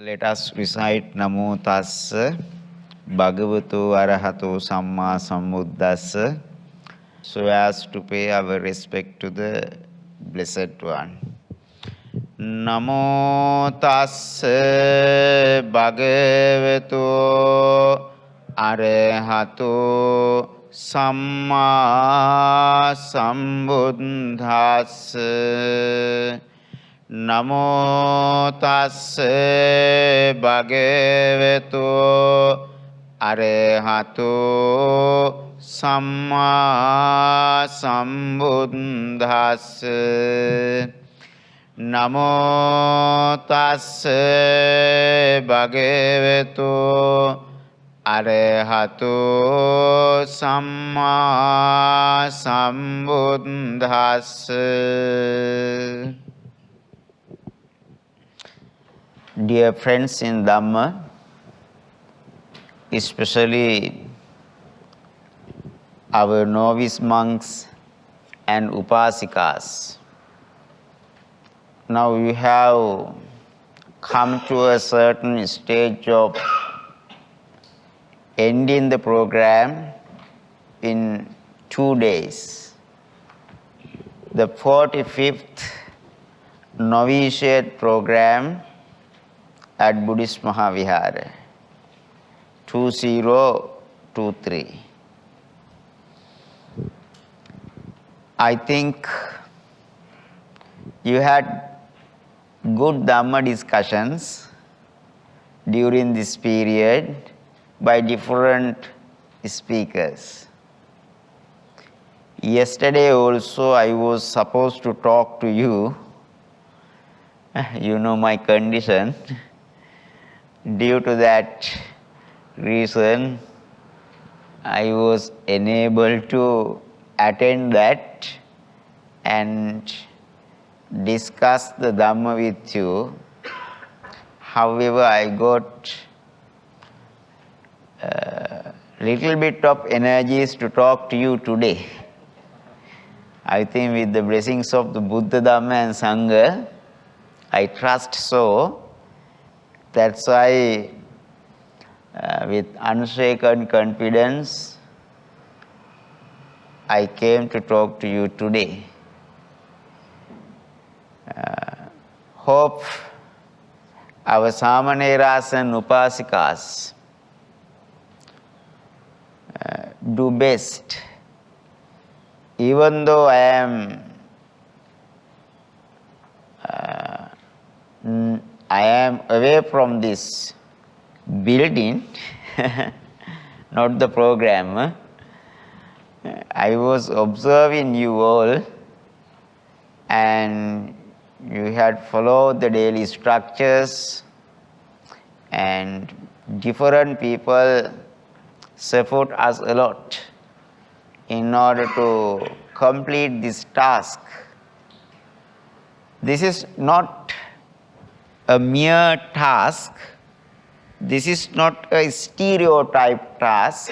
Let us recite Namo Tassa Bhagavato Arahato Samma Sambuddhassa so as to pay our respect to the Blessed One. Namo Tassa Bhagavato Arahato Samma Sambuddhassa Namo tassa bhagavato arahato samma sambuddhassa Namo tassa bhagavato arahato samma sambuddhassa. Dear friends in Dhamma, especially our novice monks and upasikas, now we have come to a certain stage of ending the program in 2 days. The 45th Novitiate program at Buddhist Maha Vihara, 2023. I think you had good Dhamma discussions during this period by different speakers. Yesterday also I was supposed to talk to you. You know my condition. Due to that reason, I was unable to attend that and discuss the Dhamma with you. However, I got a little bit of energies to talk to you today. I think with the blessings of the Buddha, Dhamma and Sangha, I trust so. That's why, with unshaken confidence, I came to talk to you today. Hope our Samaneras and Upasikas do best. Even though I am away from this building, not the program. I was observing you all, and you had followed the daily structures, and different people support us a lot in order to complete this task. This is not a mere task. This is not a stereotype task.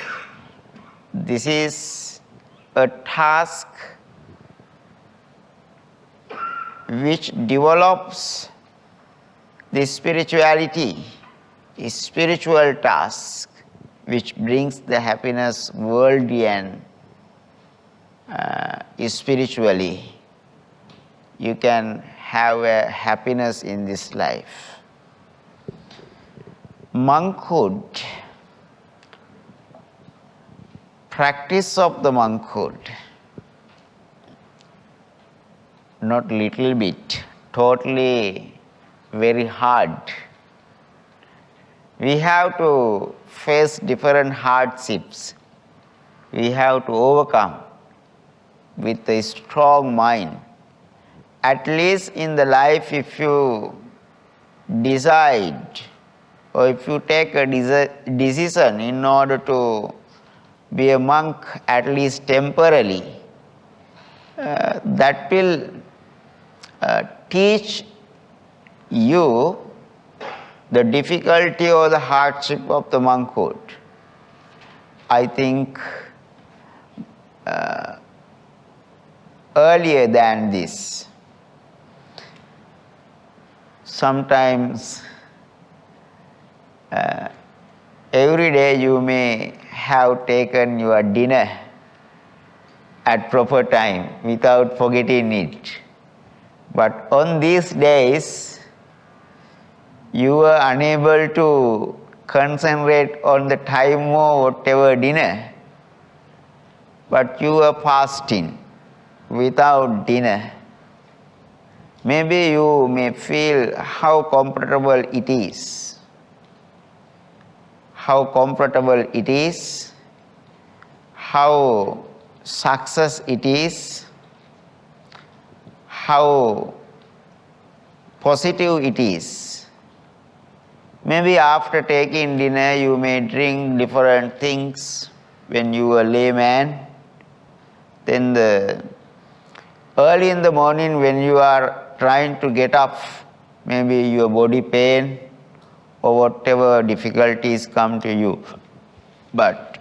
This is a task which develops the spirituality, a spiritual task which brings the happiness worldly and spiritually. You can have a happiness in this life. Monkhood, practice of the monkhood, not little bit, totally very hard. We have to face different hardships. We have to overcome with a strong mind. At least in the life, if you decide or if you take a decision in order to be a monk, at least temporarily, that will teach you the difficulty or the hardship of the monkhood. I think earlier than this, sometimes every day you may have taken your dinner at proper time without forgetting it. But on these days, you are unable to concentrate on the time or whatever dinner, but you are fasting without dinner. Maybe you may feel how comfortable it is. How comfortable it is, how success it is, how positive it is. Maybe after taking dinner you may drink different things when you are layman. Then early in the morning when you are trying to get up, maybe your body pain or whatever difficulties come to you. But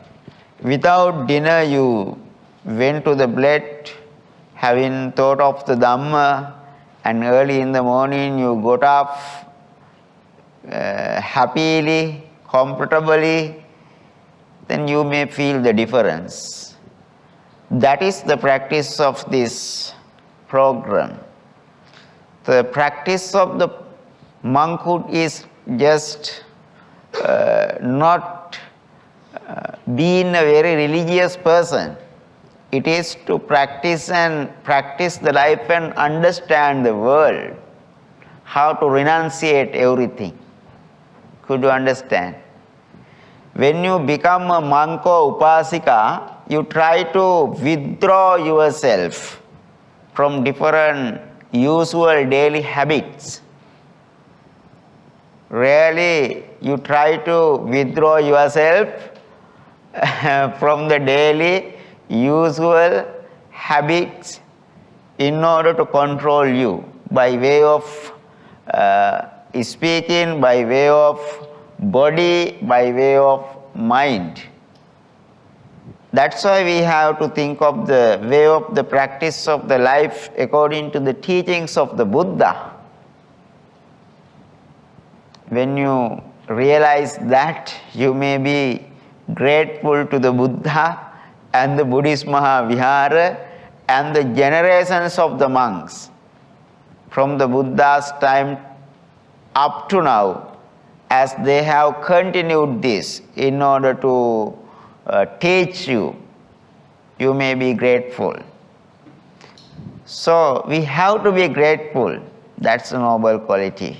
without dinner you went to the bed having thought of the Dhamma, and early in the morning you got up happily, comfortably, then you may feel the difference. That is the practice of this program. The practice of the monkhood is just not being a very religious person. It is to practice the life and understand the world, how to renunciate everything. Could you understand? When you become a monk or upasika, you try to withdraw yourself from different usual daily habits. Really, you try to withdraw yourself from the daily usual habits in order to control you by way of speaking, by way of body, by way of mind. That's why we have to think of the way of the practice of the life according to the teachings of the Buddha. When you realize that, you may be grateful to the Buddha and the Buddhist Maha Vihara and the generations of the monks from the Buddha's time up to now, as they have continued this in order to teach you. You may be grateful. So we have to be grateful. That's a noble quality.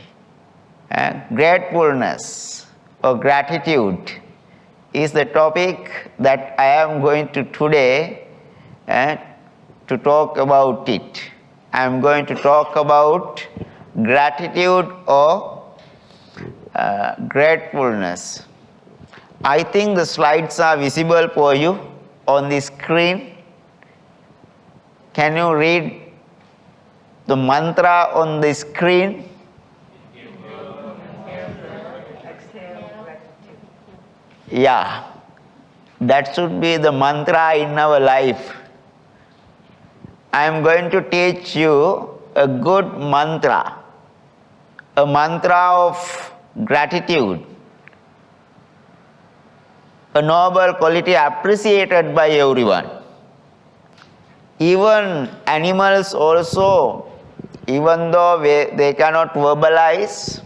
Gratefulness or gratitude is the topic that I am going to today to talk about it. I am going to talk about gratitude or gratefulness. I think the slides are visible for you on the screen. Can you read the mantra on the screen? Yeah, that should be the mantra in our life. I am going to teach you a good mantra, a mantra of gratitude, a noble quality appreciated by everyone. Even animals also, even though they cannot verbalize,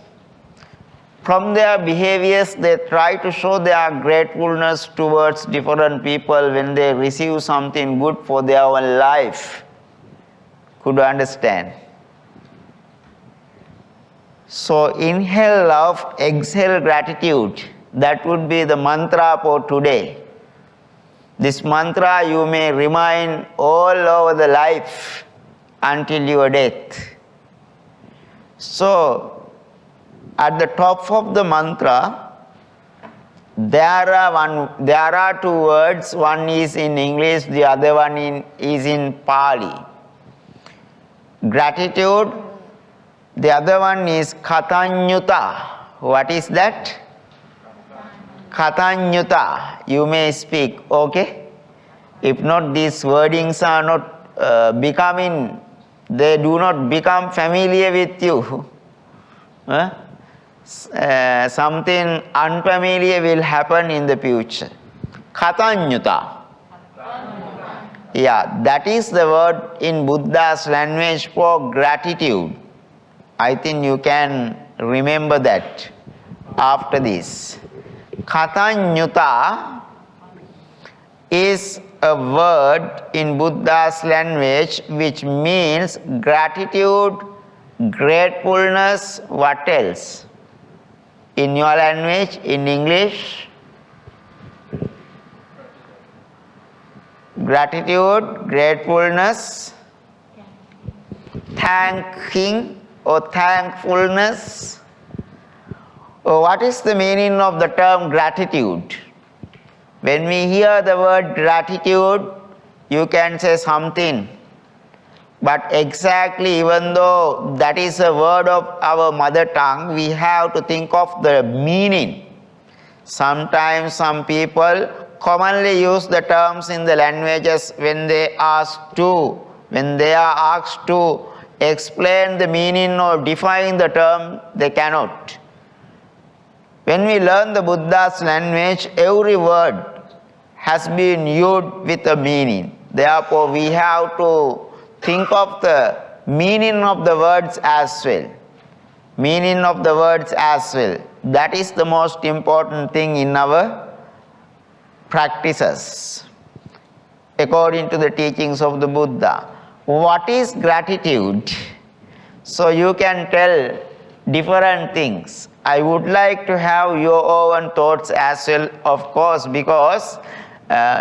from their behaviors they try to show their gratefulness towards different people when they receive something good for their own life. Could you understand? So inhale love, exhale gratitude. That would be the mantra for today. This mantra you may remind all over the life until your death. So at the top of the mantra, there are two words. One is in English, the other one is in Pali. Gratitude. The other one is Katanyuta. What is that? Katanyuta. You may speak, okay? If not, these wordings are not they do not become familiar with you. something unfamiliar will happen in the future. Katanyuta. Yeah, that is the word in Buddha's language for gratitude. I think you can remember that after this. Katanyuta is a word in Buddha's language which means gratitude, gratefulness, what else? In your language, in English? Gratitude, gratefulness, thanking or thankfulness. What is the meaning of the term gratitude? When we hear the word gratitude, you can say something. But exactly, even though that is a word of our mother tongue, we have to think of the meaning. Sometimes some people commonly use the terms in the languages when they are asked to explain the meaning or define the term, they cannot. When we learn the Buddha's language, every word has been used with a meaning. Therefore, we have to think of the meaning of the words as well. Meaning of the words as well. That is the most important thing in our practices, according to the teachings of the Buddha. What is gratitude? So you can tell different things. I would like to have your own thoughts as well, of course, because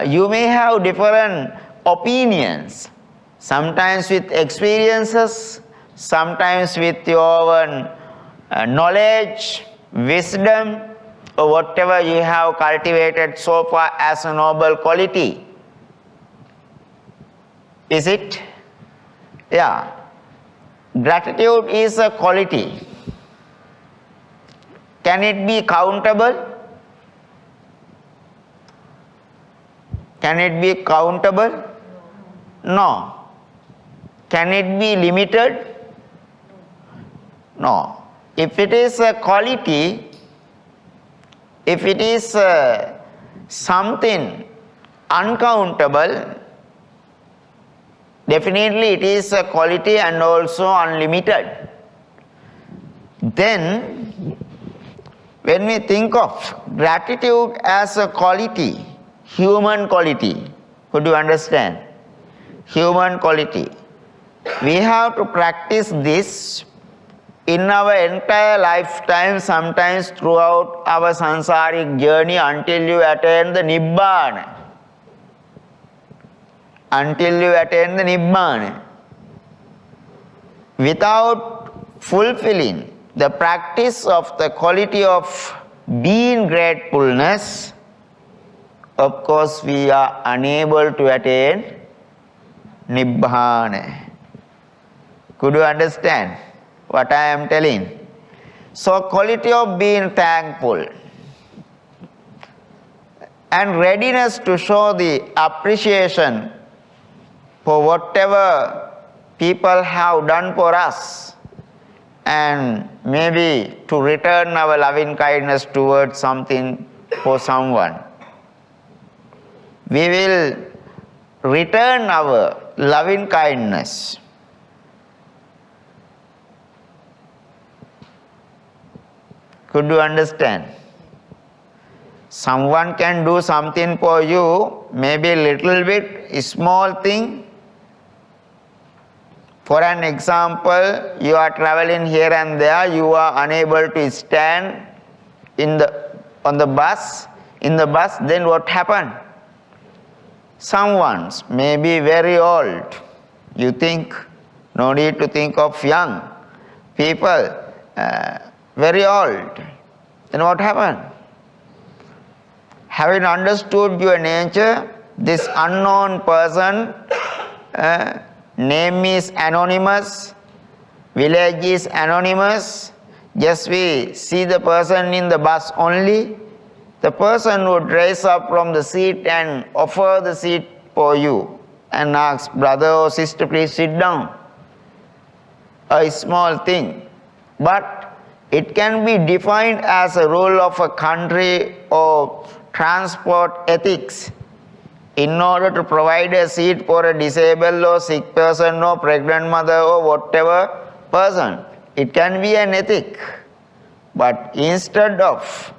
you may have different opinions, sometimes with experiences, sometimes with your own knowledge, wisdom, or whatever you have cultivated so far as a noble quality. Is it? Yeah. Gratitude is a quality. Can it be countable? Can it be countable? No. Can it be limited? No. If it is a quality, if it is something uncountable, definitely it is a quality and also unlimited. Then, when we think of gratitude as a quality, human quality, could you understand? Human quality. We have to practice this in our entire lifetime, sometimes throughout our sansaric journey until you attain the Nibbana. Until you attain the Nibbana. Without fulfilling the practice of the quality of being gratefulness, of course we are unable to attain Nibbana. Could you understand what I am telling? So quality of being thankful and readiness to show the appreciation for whatever people have done for us, and maybe to return our loving kindness towards something for someone. We will return our loving kindness. Could you understand? Someone can do something for you, maybe a little bit, a small thing. For an example, you are traveling here and there, you are unable to stand in the bus, then what happened? Someone may be very old. You think, no need to think of young people, very old. Then what happened? Having understood your nature, this unknown person, name is anonymous, village is anonymous, just we see the person in the bus only, the person would rise up from the seat and offer the seat for you and ask, brother or sister, please sit down. A small thing. But It can be defined as a rule of a country or transport ethics in order to provide a seat for a disabled or sick person or pregnant mother or whatever person. It can be an ethic. But instead of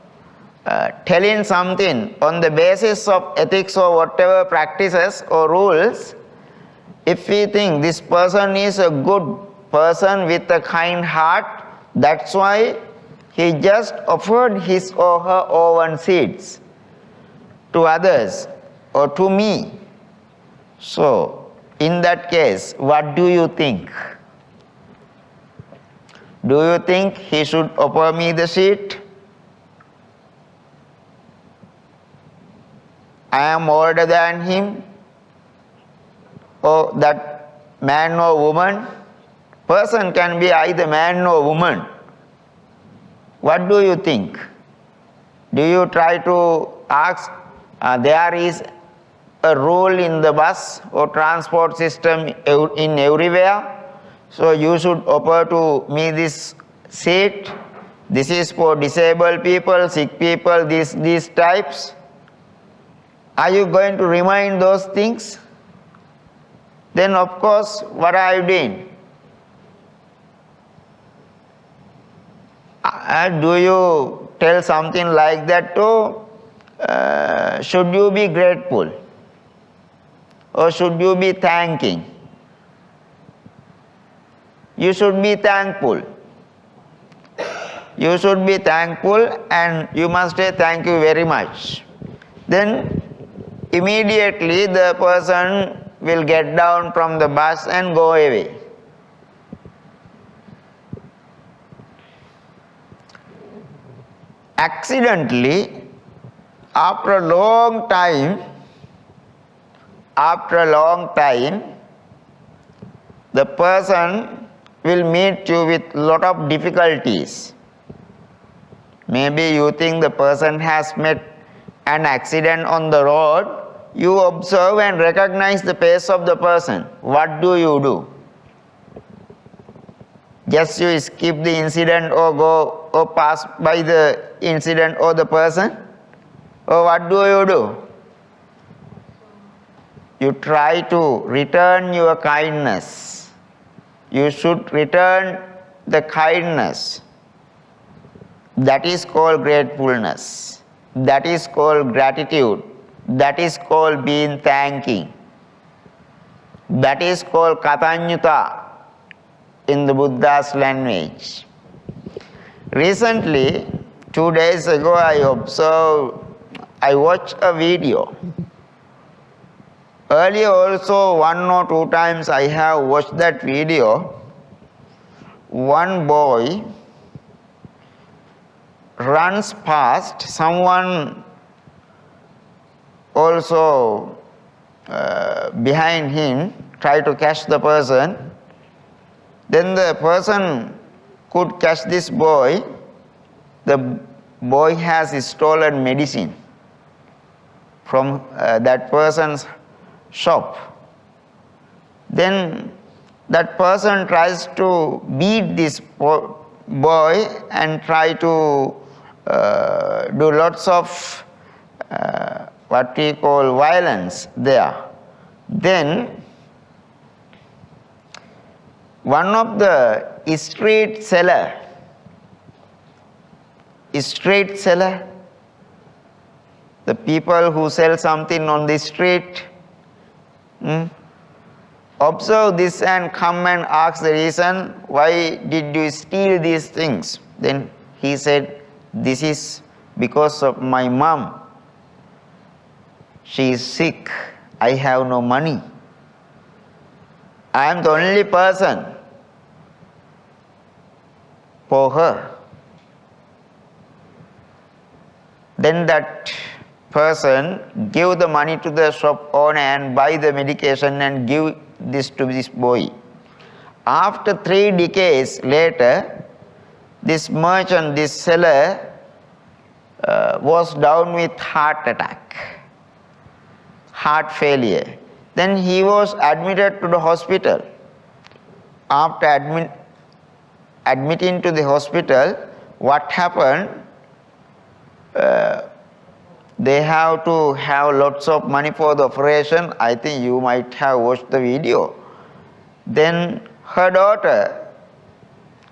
telling something on the basis of ethics or whatever practices or rules, if we think this person is a good person with a kind heart, that's why he just offered his or her own seeds to others or to me. So, in that case, what do you think? Do you think he should offer me the seat? I am older than him, or that man or woman. Person can be either man or woman. What do you think? Do you try to ask, there is a rule in the bus or transport system in everywhere, so you should offer to me this seat. This is for disabled people, sick people, these types. Are you going to remind those things? Then of course, what are you doing? Do you tell something like that too? Should you be grateful? Or should you be thanking? You should be thankful. You should be thankful and you must say thank you very much. Then immediately the person will get down from the bus and go away. Accidentally, after a long time, the person will meet you with lot of difficulties. Maybe you think the person has met an accident on the road. You observe and recognize the pace of the person. What do? Just you skip the incident or go or pass by the incident or the person? Or what do? You try to return your kindness. You should return the kindness. That is called gratefulness. That is called gratitude. That is called being thanking. That is called katanyuta in the Buddha's language. Recently, 2 days ago, I watched a video. Earlier also 1 or 2 times I have watched that video. One boy runs past someone also behind him, try to catch the person. Then the person could catch this boy. The boy has stolen medicine from that person's shop. Then that person tries to beat this boy and try to do lots of what we call violence there. Then one of the street seller, the people who sell something on the street, observe this and come and ask the reason, why did you steal these things? Then he said, this is because of my mom. She is sick. I have no money. I am the only person for her. Then that person give the money to the shop owner and buy the medication and give this to this boy. After 3 decades later, this merchant, this seller was down with heart attack, heart failure. Then he was admitted to the hospital. After admitting to the hospital, what happened? They have to have lots of money for the operation. I think you might have watched the video. Then her daughter,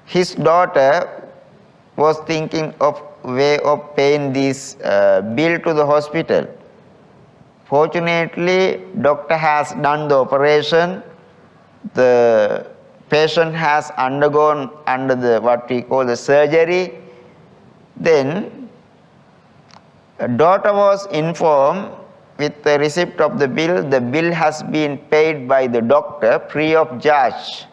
his daughter, was thinking of way of paying this bill to the hospital. Fortunately, doctor has done the operation. The patient has undergone under the what we call the surgery. Then daughter was informed with the receipt of the bill. The bill has been paid by the doctor free of charge.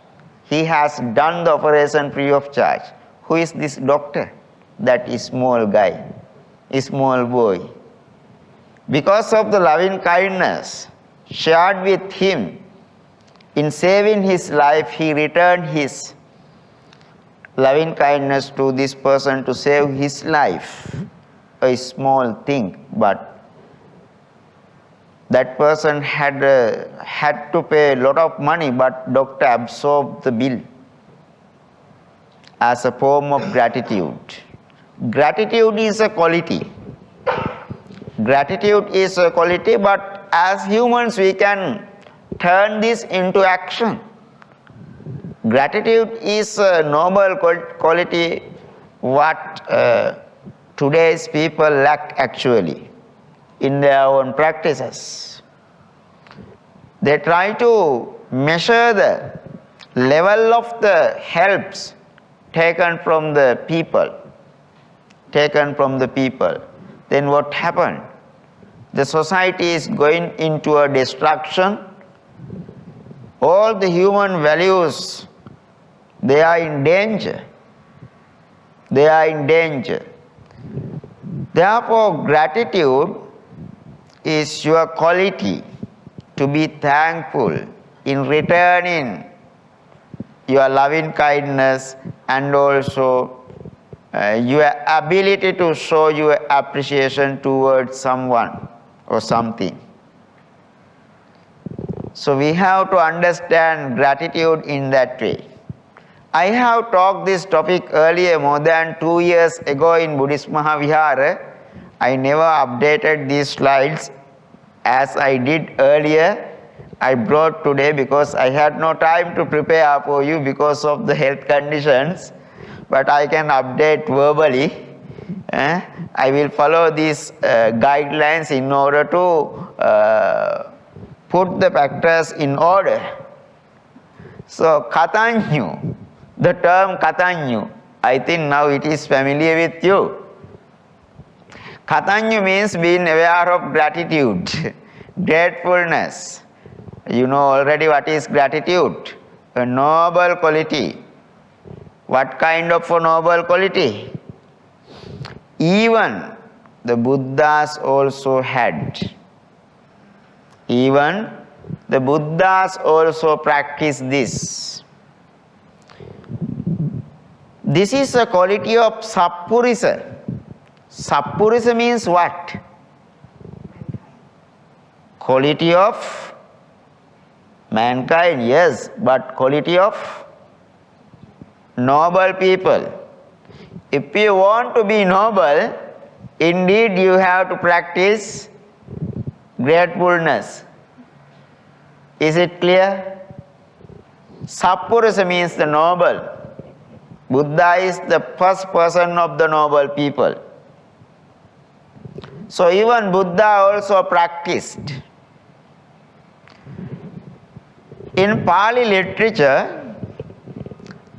He has done the operation free of charge. Who is this doctor? That is small guy, a small boy. Because of the loving kindness shared with him in saving his life, he returned his loving kindness to this person to save his life. A small thing, but that person had to pay a lot of money, but doctor absorbed the bill as a form of gratitude. Gratitude is a quality. Gratitude is a quality, but as humans we can turn this into action. Gratitude is a noble quality what today's people lack actually in their own practices. They try to measure the level of the helps taken from the people. Then what happened? The society is going into a destruction. All the human values, they are in danger. Therefore, gratitude is your quality to be thankful in returning your loving kindness and also your ability to show your appreciation towards someone or something. So we have to understand gratitude in that way. I have talked this topic earlier, more than 2 years ago in Buddhist Maha Vihara. I never updated these slides as I did earlier. I brought today because I had no time to prepare for you because of the health conditions. But I can update verbally. I will follow these guidelines in order to put the factors in order. So, Katanyu, the term Katanyu, I think now it is familiar with you. Katanyu means being aware of gratitude, gratefulness. You know already what is gratitude, a noble quality. What kind of a noble quality? Even the Buddhas also had. Even the Buddhas also practice this. This is a quality of Sappurisa. Sappurisa means what? Quality of mankind, yes, but quality of noble people. If you want to be noble, indeed you have to practice gratefulness. Is it clear? Sappurisa means the noble. Buddha is the first person of the noble people. So even Buddha also practiced. In Pali literature,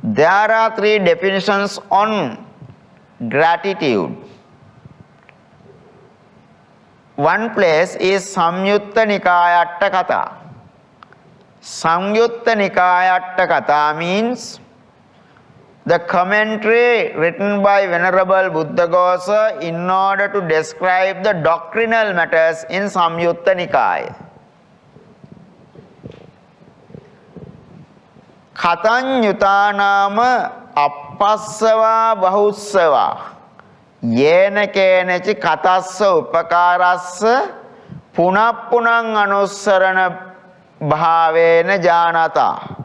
there are 3 definitions on gratitude. One place is Samyutta Nikayatta Katha. Samyutta Nikayatta Katha means the commentary written by Venerable Buddhaghosa in order to describe the doctrinal matters in Samyutta Nikaya. Katanyutanama appassava bahussava yena kenachi katassa upakarassa punappunang anussarana bhavena janata.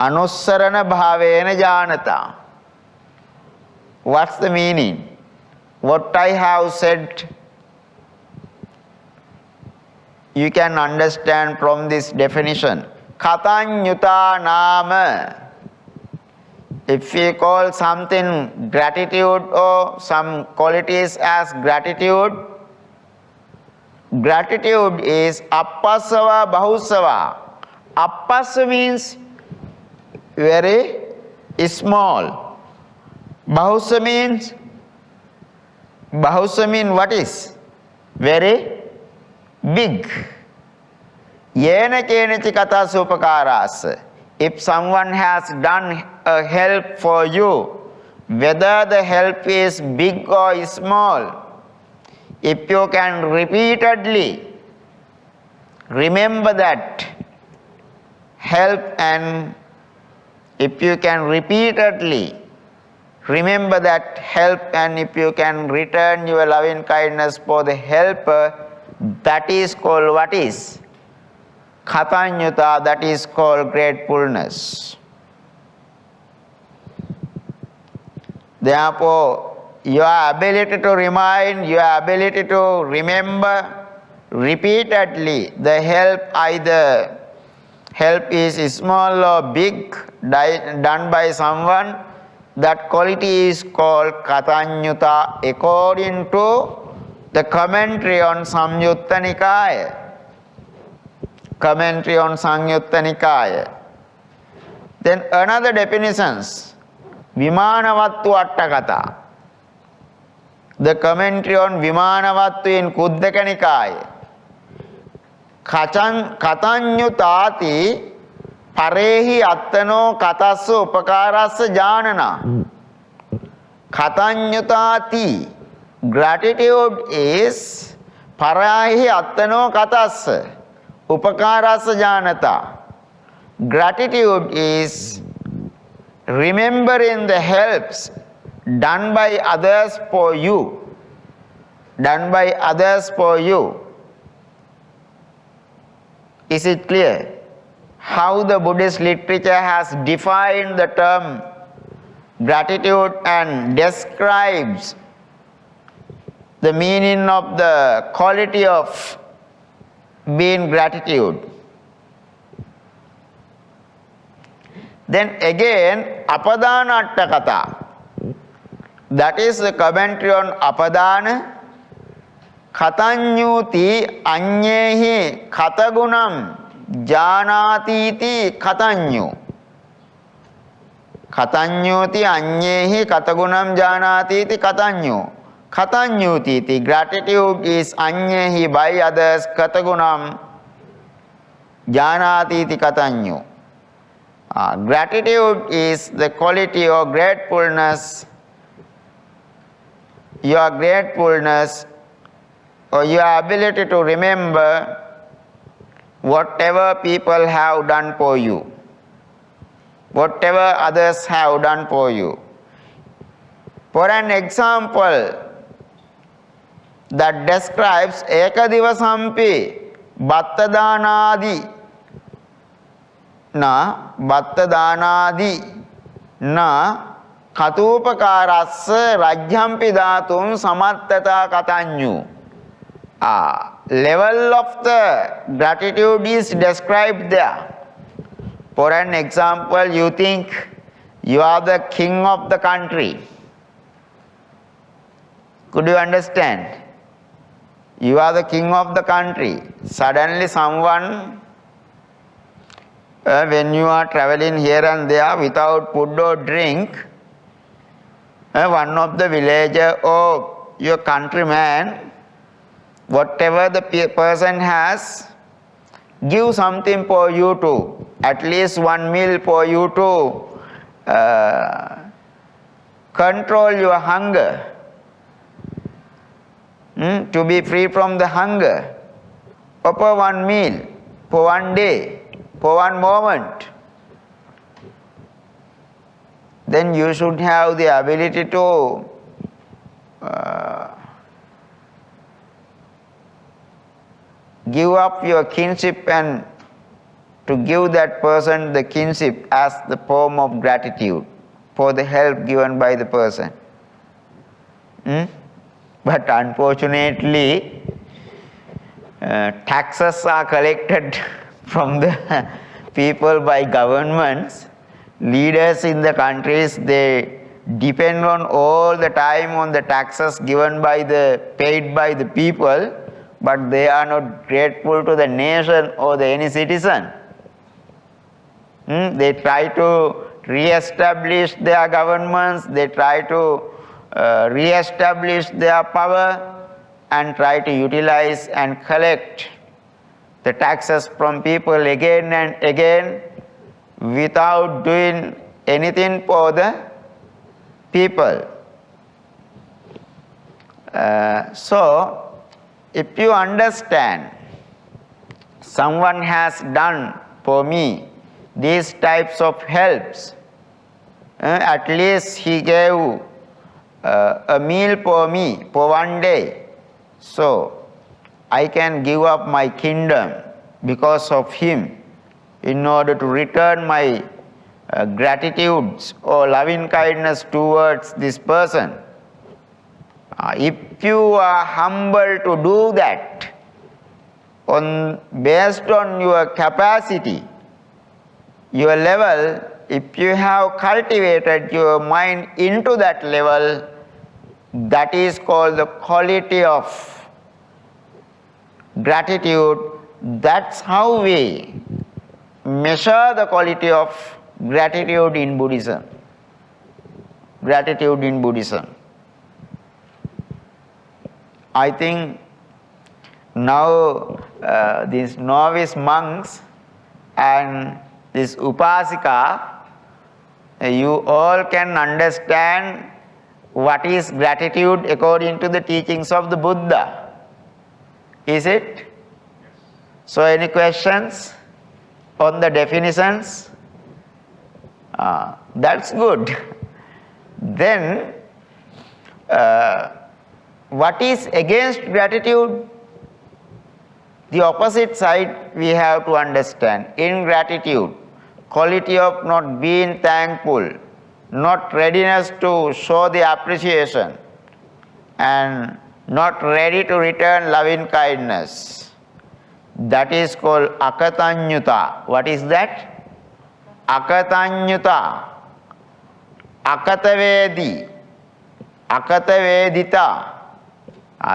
Anussarana bhavena janata. What's the meaning? What I have said, you can understand from this definition. Katanyuta nama. If we call something gratitude or some qualities as gratitude, gratitude is appasava bahusava. Appasa means very small. Bahusa means what is? Very big. Yena kenachi kata supakaras. If someone has done a help for you, whether the help is big or small, if you can repeatedly remember that help, and if you can repeatedly remember that help, and if you can return your loving kindness for the helper, that is called what is? Katanyuta, that is called gratefulness. Therefore, your ability to remind, your ability to remember repeatedly the help, either help is small or big, done by someone, that quality is called Katanyuta according to the commentary on Samyutta Nikaya. Commentary on Samyutta Nikaya. Then another definitions, Vimanavattu Attakata. The commentary on Vimanavattu in Kuddaka Nikaya. Katanyutati parehi attano katassu upakarassa janana. Katanyutati, gratitude is parehi attano katassa upakarassa janata. Gratitude is remembering the helps done by others for you. Done by others for you. Is it clear how the Buddhist literature has defined the term gratitude and describes the meaning of the quality of being gratitude? Then again, Apadana Attakata. That is the commentary on Apadana. Katanyuti anyehi katagunam janatiti katanyu. Katanyuti anyehi katagunam janatiti katanyu. Katanyutiti, gratitude is anyehi, by others, katagunam janatiti katanyu. Gratitude is the quality of gratefulness. Your gratefulness or your ability to remember whatever people have done for you, whatever others have done for you. For an example that describes ekadivasampi bhattadanadi na katupakarassa rajyampi dhatum samattata katanyu. Level of the gratitude is described there. For an example, you think you are the king of the country. Could you understand? You are the king of the country. Suddenly someone, when you are traveling here and there without food or drink, one of the villager or your countryman, whatever the person has, give something for you to, at least one meal for you to control your hunger, to be free from the hunger, or for one meal, for one day, for one moment. Then you should have the ability to give up your kinship and to give that person the kinship as the form of gratitude for the help given by the person. But unfortunately, taxes are collected from the people by governments. Leaders in the countries, they depend on all the time on the taxes paid by the people, but they are not grateful to the nation or any citizen. They try to re-establish their governments, they try to re-establish their power and try to utilize and collect the taxes from people again and again without doing anything for the people. So, if you understand, someone has done for me these types of helps, at least he gave a meal for me for one day, so I can give up my kingdom because of him in order to return my gratitude or loving kindness towards this person. If you are humble to do that based on your capacity, your level, if you have cultivated your mind into that level, that is called the quality of gratitude. That's how we measure the quality of gratitude in Buddhism. Gratitude in Buddhism. I think now these novice monks and this upasika, you all can understand what is gratitude according to the teachings of the Buddha. Is it? So any questions on the definitions? That's good. Then what is against gratitude? The opposite side we have to understand. Ingratitude, quality of not being thankful, not readiness to show the appreciation, and not ready to return loving kindness. That is called akatanyuta. What is that? Akatanyuta, akatavedi, akatavedita.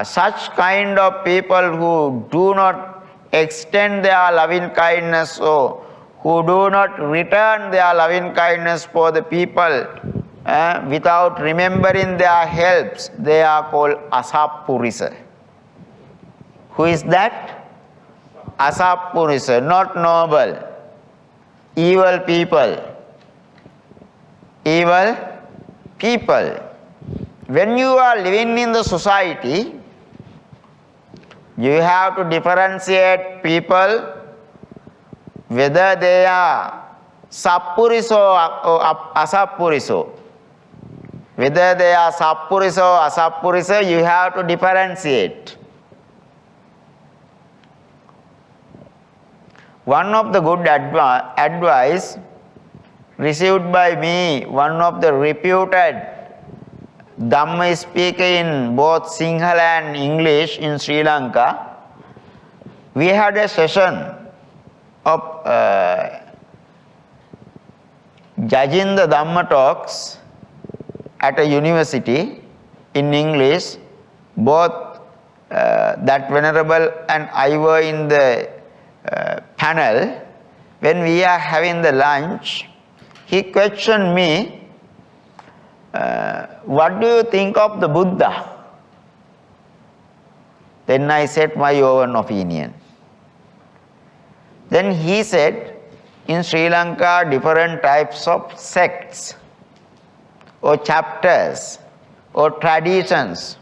Such kind of people who do not extend their loving kindness or who do not return their loving kindness for the people without remembering their helps, they are called asappurisa. Who is that? Asappurisa, not noble, evil people. Evil people. When you are living in the society, you have to differentiate people whether they are sappuriso or asappuriso. Whether they are sappuriso or asappuriso, you have to differentiate. One of the good advice received by me, one of the reputed Dhamma speaker in both Sinhala and English in Sri Lanka, we had a session of judging the Dhamma talks at a university in English. Both that Venerable and I were in the panel. When we are having the lunch, he questioned me, what do you think of the Buddha? Then I said my own opinion. Then he said, in Sri Lanka, different types of sects or chapters or traditions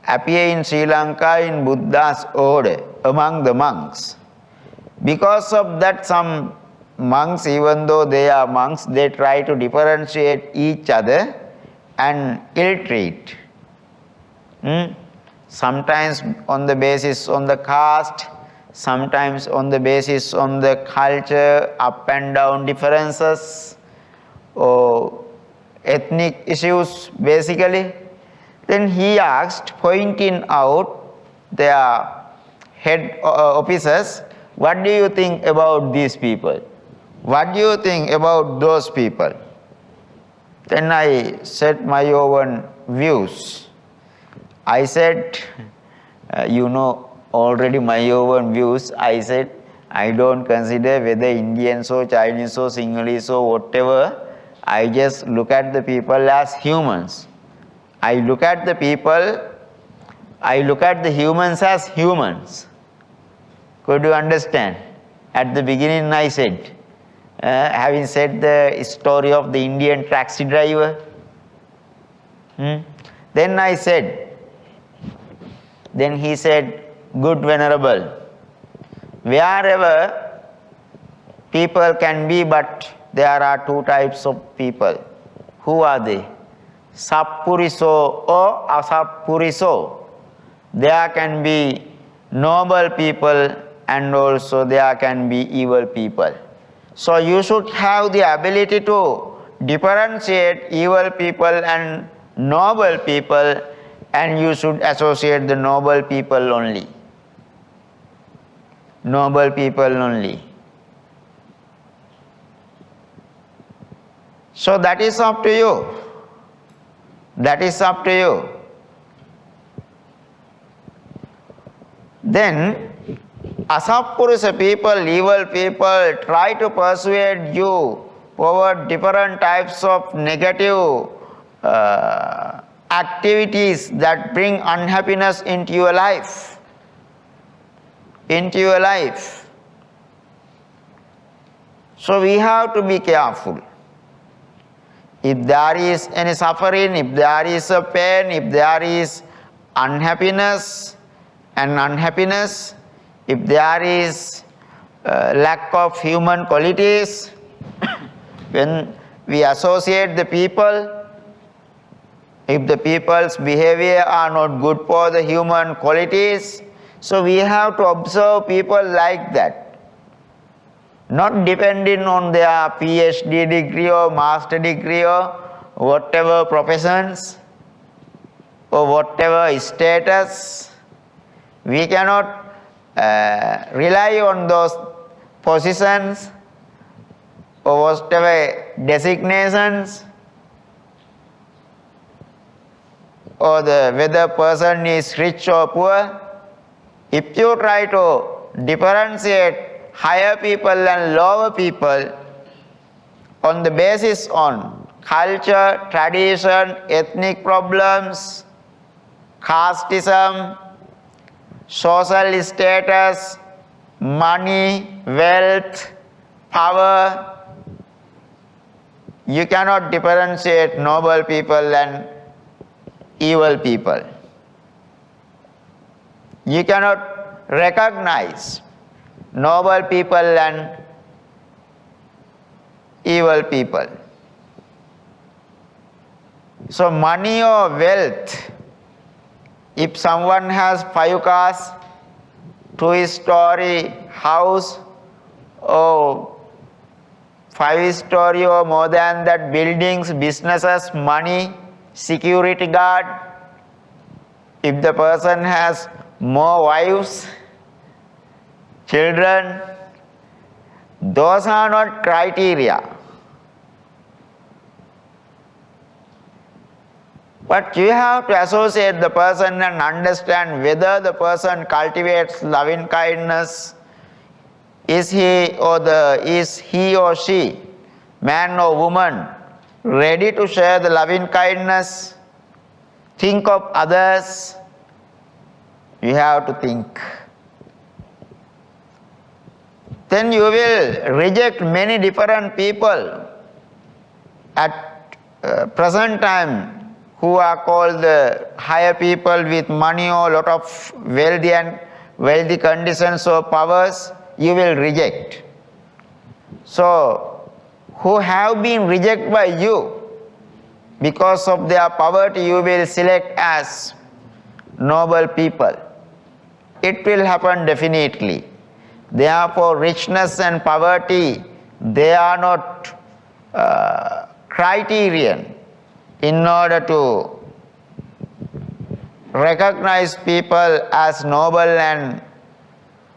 appear in Sri Lanka in Buddha's order among the monks. Because of that, some monks, even though they are monks, they try to differentiate each other and ill-treat. Sometimes on the basis on the caste, sometimes on the basis on the culture, up and down differences or ethnic issues basically. Then he asked, pointing out their head officers, what do you think about these people? What do you think about those people? Then I said my own views. I said, you know already my own views. I said, I don't consider whether Indians or Chinese or Sinhalese or whatever. I just look at the people as humans. I look at the humans as humans. Could you understand? At the beginning I said, having said the story of the Indian taxi driver, then I said, then he said, good Venerable, wherever people can be, but there are two types of people. Who are they? Sappuriso or Asappuriso. There can be noble people and also there can be evil people. So you should have the ability to differentiate evil people and noble people, and you should associate the noble people only. Noble people only. So that is up to you. That is up to you. Then Asappurusha people, evil people, try to persuade you over different types of negative activities that bring unhappiness into your life. Into your life. So we have to be careful. If there is any suffering, if there is a pain, if there is unhappiness, if there is lack of human qualities, when we associate the people, if the people's behavior are not good for the human qualities, so we have to observe people like that. Not depending on their PhD degree or master degree or whatever professions or whatever status. We cannot rely on those positions or whatever designations or whether person is rich or poor. If you try to differentiate higher people and lower people on the basis on culture, tradition, ethnic problems, casteism, social status, money, wealth, power, you cannot differentiate noble people and evil people. You cannot recognize noble people and evil people. So money or wealth, if someone has 5 cars, 2-story house, or 5-story or more than that buildings, businesses, money, security guard, if the person has more wives, children, those are not criteria. But you have to associate the person and understand whether the person cultivates loving kindness. Is he or she, man or woman, ready to share the loving kindness, think of others? You have to think. Then you will reject many different people at present time who are called the higher people with money or lot of wealthy conditions or powers. You will reject. So who have been rejected by you because of their poverty, you will select as noble people. It will happen definitely. Therefore, richness and poverty, they are not criterion in order to recognize people as noble and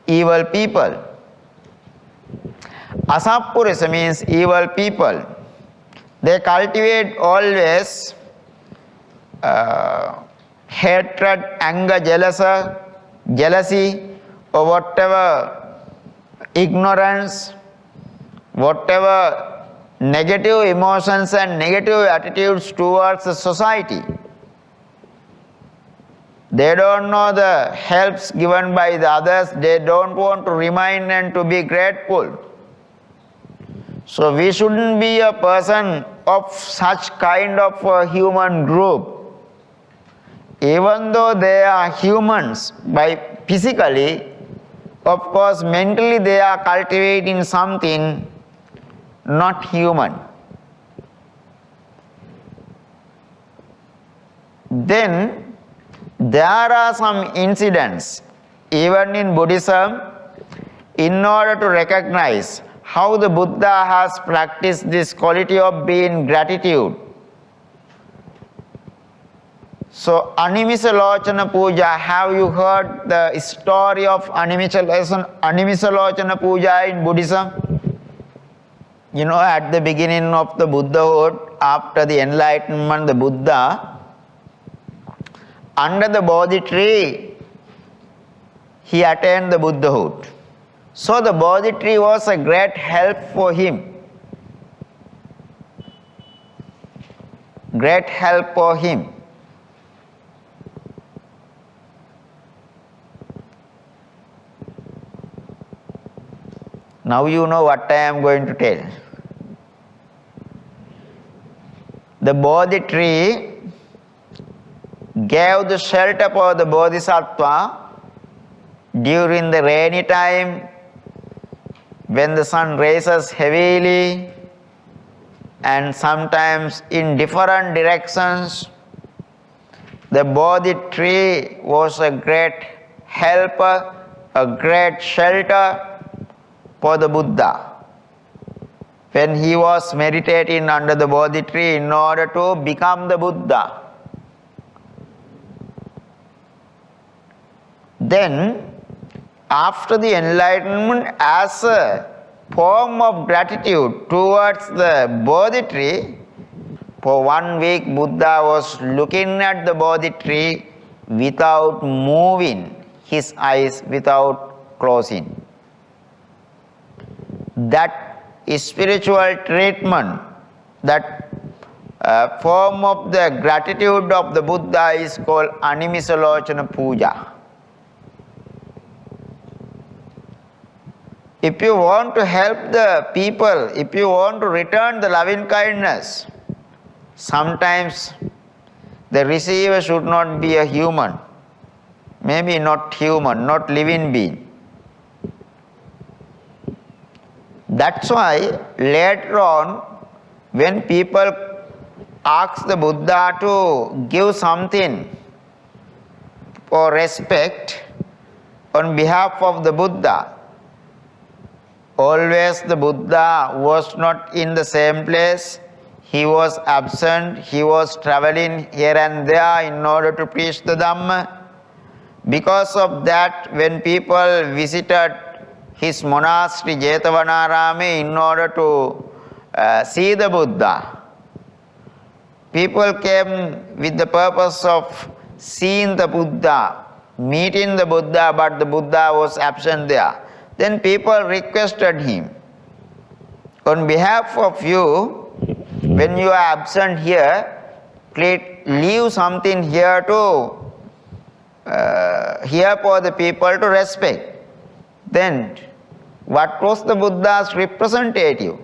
evil people. Asappurisa means evil people. They cultivate always hatred, anger, jealousy, or whatever, ignorance, whatever negative emotions and negative attitudes towards the society. They don't know the helps given by the others. They don't want to remind and to be grateful. So we shouldn't be a person of such kind of a human group. Even though they are humans by physically, of course mentally they are cultivating something not human. Then there are some incidents, even in Buddhism, in order to recognize how the Buddha has practiced this quality of being gratitude. So, Animisalochana Puja, have you heard the story of Animisalochana Puja in Buddhism? You know, at the beginning of the Buddhahood, after the enlightenment, the Buddha, under the Bodhi tree, he attained the Buddhahood. So the Bodhi tree was a great help for him. Great help for him. Now you know what I am going to tell. The Bodhi tree gave the shelter for the Bodhisattva during the rainy time, when the sun rises heavily and sometimes in different directions. The Bodhi tree was a great helper, a great shelter for the Buddha when he was meditating under the Bodhi tree in order to become the Buddha. Then, after the enlightenment, as a form of gratitude towards the Bodhi tree, for 1 week Buddha was looking at the Bodhi tree without moving his eyes, without closing. That spiritual treatment, that form of the gratitude of the Buddha is called Animisalochana Puja. If you want to help the people, if you want to return the loving kindness, sometimes the receiver should not be a human, maybe not human, not living being. That's why later on, when people ask the Buddha to give something for respect on behalf of the Buddha, always the Buddha was not in the same place. He was absent, he was traveling here and there in order to preach the Dhamma. Because of that, when people visited his monastery Jetavanarame in order to see the Buddha, people came with the purpose of seeing the Buddha, meeting the Buddha, but the Buddha was absent there. Then people requested him, on behalf of you, when you are absent here, please leave something here to here for the people to respect. Then what was the Buddha's representative?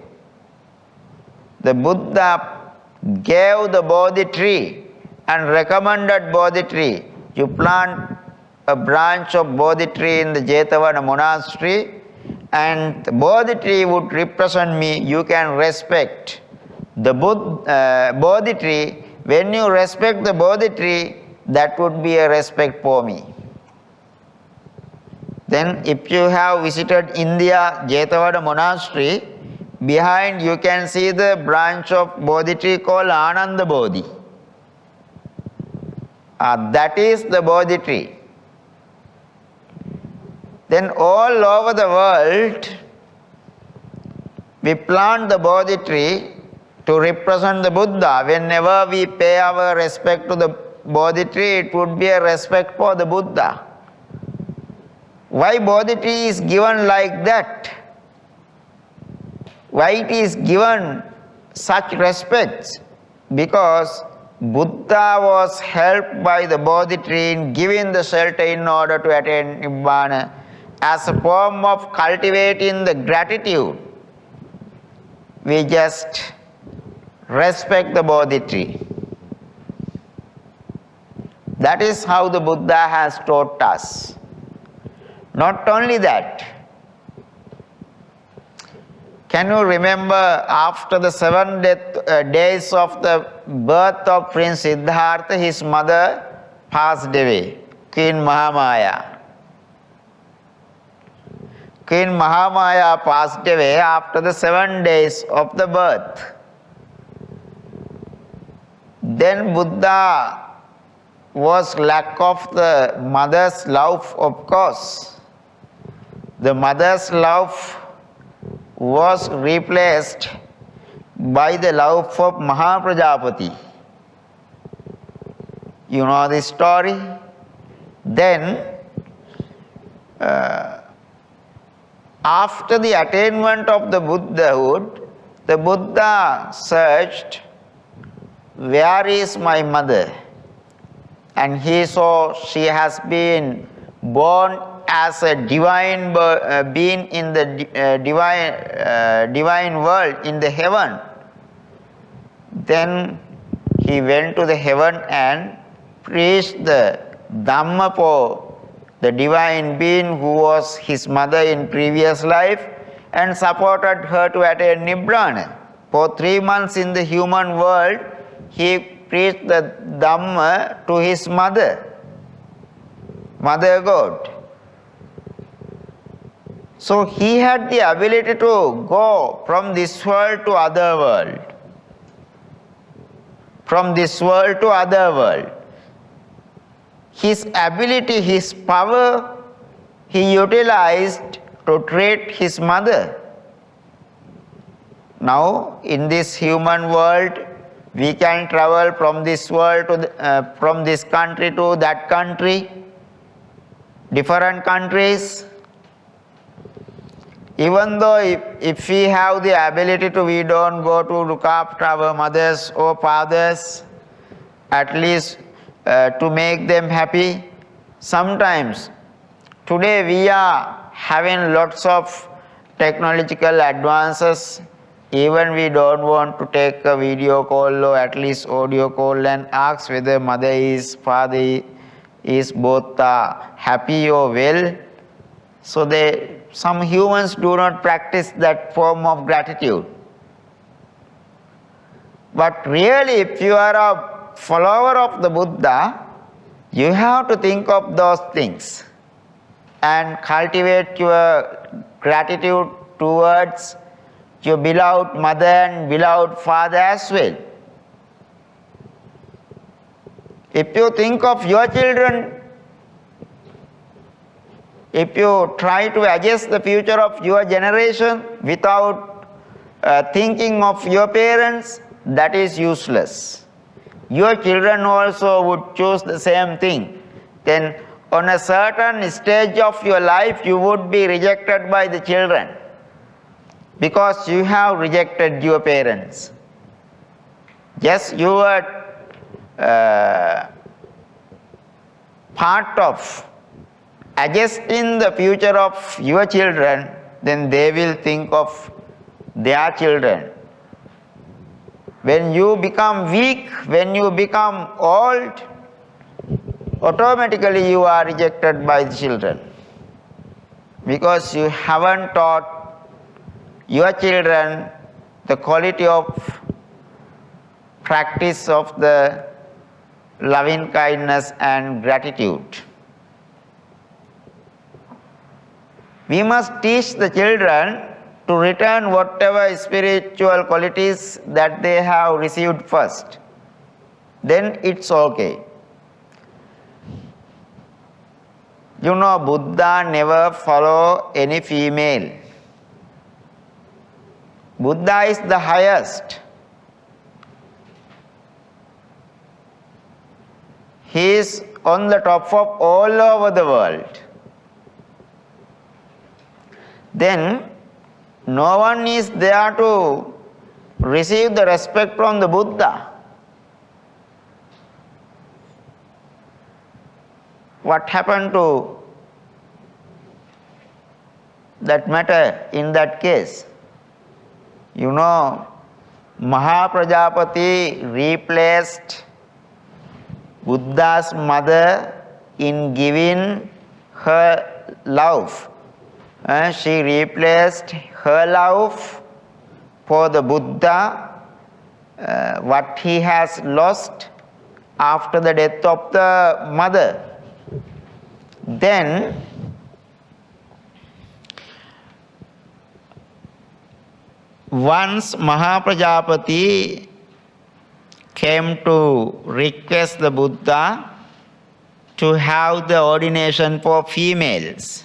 The Buddha gave the Bodhi tree and recommended Bodhi tree. You plant a branch of Bodhi tree in the Jetavana monastery, and the Bodhi tree would represent me. You can respect the Bodhi tree. When you respect the Bodhi tree, that would be a respect for me. Then if you have visited India, Jetavana monastery, behind you can see the branch of Bodhi tree called Ananda Bodhi. That is the Bodhi tree. Then all over the world, we plant the Bodhi tree to represent the Buddha. Whenever we pay our respect to the Bodhi tree, it would be a respect for the Buddha. Why Bodhi tree is given like that? Why it is given such respects? Because Buddha was helped by the Bodhi tree in giving the shelter in order to attain Nibbana. As a form of cultivating the gratitude, we just respect the Bodhi tree. That is how the Buddha has taught us. Not only that, can you remember after the 7 days of the birth of Prince Siddhartha, his mother passed away, Queen Mahamaya. Queen Mahamaya passed away after the 7 days of the birth. Then Buddha was lack of the mother's love, of course. The mother's love was replaced by the love of Mahaprajapati. You know this story? Then after the attainment of the Buddhahood, the Buddha searched, where is my mother? And he saw she has been born as a divine being in the divine world, in the heaven. Then he went to the heaven and preached the Dhamma for the divine being who was his mother in previous life, and supported her to attain Nibbana. For 3 months in the human world, he preached the Dhamma to his mother, Mother God. So he had the ability to go from this world to other world. From this world to other world. His ability, his power, he utilized to treat his mother. Now, in this human world, we can travel from this world to from this country to that country, different countries. Even though if we have the ability to, we don't go to look after our mothers or fathers, at least to make them happy. Sometimes, today we are having lots of technological advances. Even we don't want to take a video call or at least audio call and ask whether mother is, father is, both are happy or well. So some humans do not practice that form of gratitude. But really, if you are a follower of the Buddha, you have to think of those things and cultivate your gratitude towards your beloved mother and beloved father as well. If you think of your children, if you try to adjust the future of your generation without thinking of your parents, that is useless. Your children also would choose the same thing. Then on a certain stage of your life, you would be rejected by the children because you have rejected your parents. Yes, you are part of adjusting the future of your children, then they will think of their children. When you become weak, when you become old, automatically you are rejected by the children because you haven't taught your children the quality of practice of the loving kindness and gratitude. We must teach the children to return whatever spiritual qualities that they have received first. Then it's okay. You know, Buddha never follow any female. Buddha is the highest. He is on the top of all over the world. Then no one is there to receive the respect from the Buddha. What happened to that matter in that case? You know, Maha Prajapati replaced Buddha's mother in giving her love. She replaced her love for the Buddha, what he has lost after the death of the mother. Then once Maha Prajapati came to request the Buddha to have the ordination for females,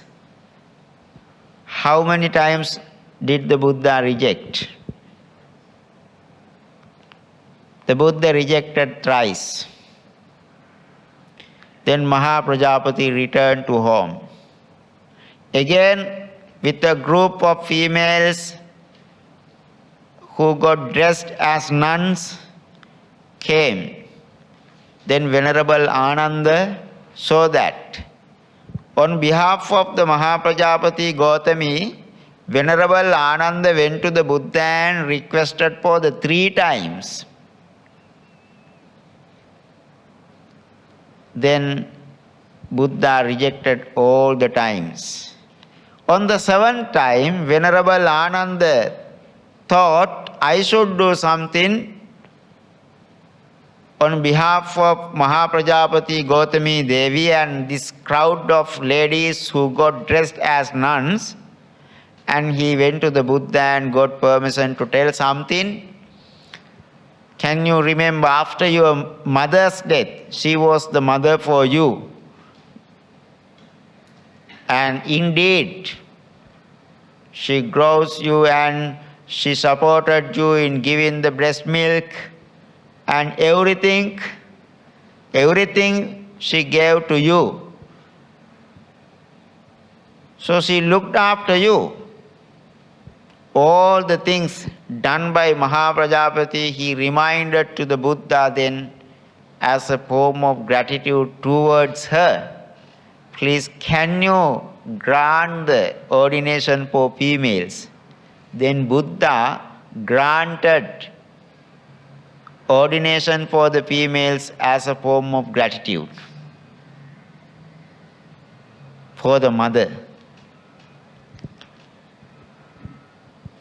how many times did the Buddha reject? The Buddha rejected thrice. Then Maha Prajapati returned to home. Again, with a group of females who got dressed as nuns came. Then Venerable Ananda saw that. On behalf of the Maha Prajapati Gautami, Venerable Ananda went to the Buddha and requested for the 3 times. Then Buddha rejected all the times. On the 7th time, Venerable Ananda thought, I should do something on behalf of Maha Prajapati Gautami Devi and this crowd of ladies who got dressed as nuns. And he went to the Buddha and got permission to tell something. Can you remember, after your mother's death, she was the mother for you. And indeed, she grows you and she supported you in giving the breast milk and everything she gave to you. So she looked after you. All the things done by Maha Prajapati, he reminded to the Buddha then as a form of gratitude towards her. Please, can you grant the ordination for females? Then Buddha granted ordination for the females as a form of gratitude for the mother.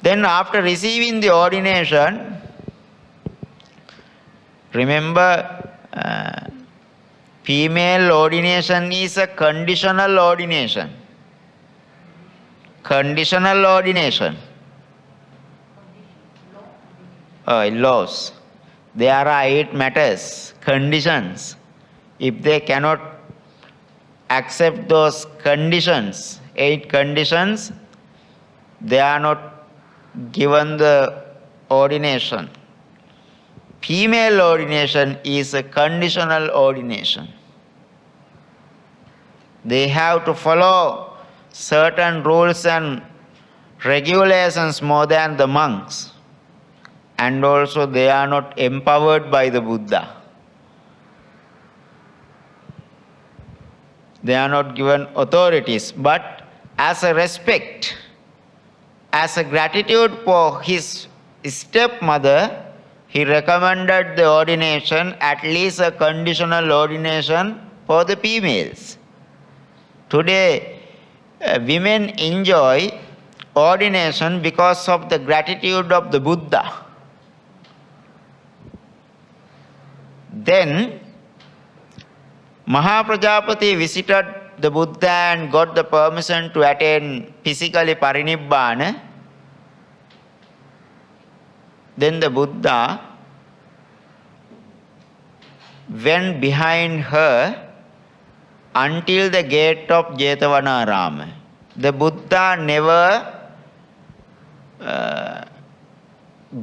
Then after receiving the ordination, remember, female ordination is a conditional ordination. Conditional ordination. Laws. There are 8 matters, conditions. If they cannot accept those conditions, 8 conditions, they are not given the ordination. Female ordination is a conditional ordination. They have to follow certain rules and regulations more than the monks. And also they are not empowered by the Buddha. They are not given authorities, but as a respect, as a gratitude for his stepmother, he recommended the ordination, at least a conditional ordination for the females. Today, women enjoy ordination because of the gratitude of the Buddha. Then, Maha Prajapati visited the Buddha and got the permission to attain physically Parinibbana. Then the Buddha went behind her until the gate of Jetavanarama. The Buddha never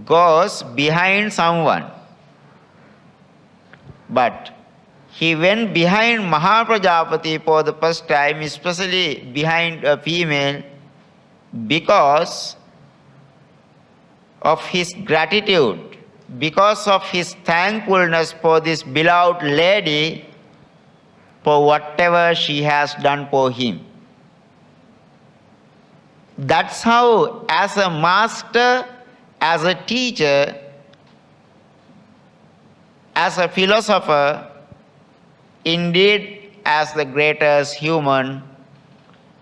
goes behind someone, but he went behind Mahaprajapati for the first time, especially behind a female, because of his gratitude, because of his thankfulness for this beloved lady for whatever she has done for him. That's how, as a master, as a teacher, as a philosopher, indeed as the greatest human,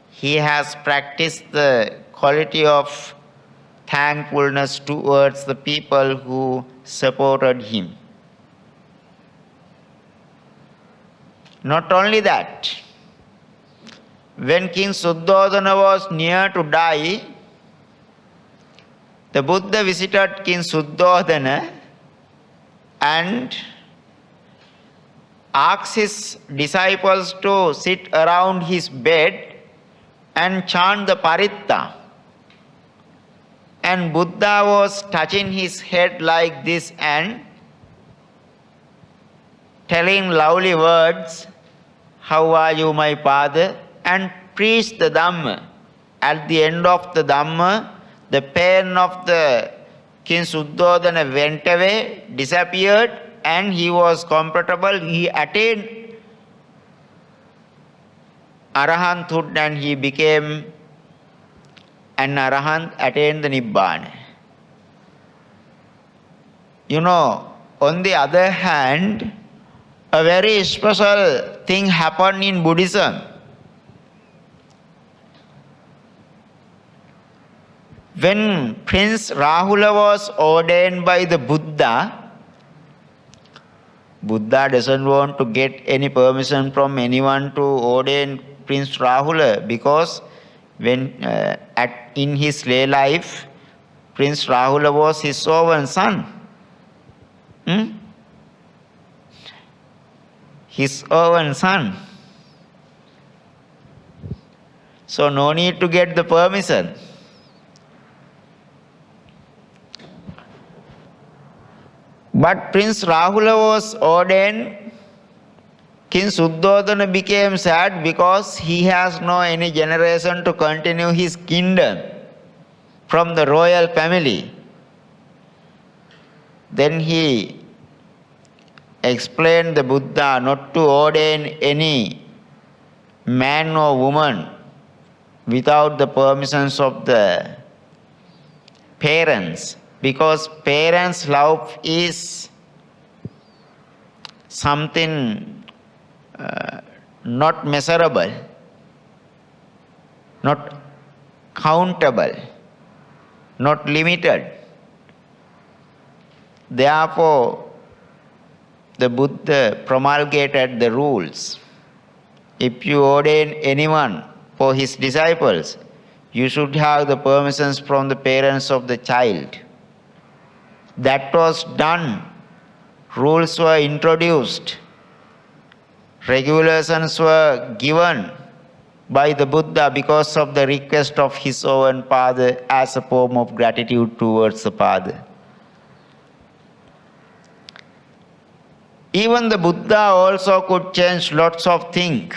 he has practiced the quality of thankfulness towards the people who supported him. Not only that, when King Suddhodana was near to die, the Buddha visited King Suddhodana and asked his disciples to sit around his bed and chant the Paritta. And Buddha was touching his head like this and telling lovely words, "How are you, my father?" and preached the Dhamma. At the end of the Dhamma, the pain of the King Suddhodana went away, disappeared, and he was comfortable. He attained Arahanthood and he became an Arahant, attained the Nibbana. You know, on the other hand, a very special thing happened in Buddhism. When Prince Rahula was ordained by the Buddha, Buddha doesn't want to get any permission from anyone to ordain Prince Rahula, because when in his lay life, Prince Rahula was his sovereign son. His own son. So no need to get the permission. But Prince Rahula was ordained. King Suddhodana became sad because he has no any generation to continue his kingdom from the royal family. Then he explained the Buddha not to ordain any man or woman without the permissions of the parents, because parents' love is something not measurable, not countable, not limited. Therefore, the Buddha promulgated the rules. If you ordain anyone for his disciples, you should have the permissions from the parents of the child. That was done. Rules were introduced. Regulations were given by the Buddha because of the request of his own father, as a form of gratitude towards the father. Even the Buddha also could change lots of things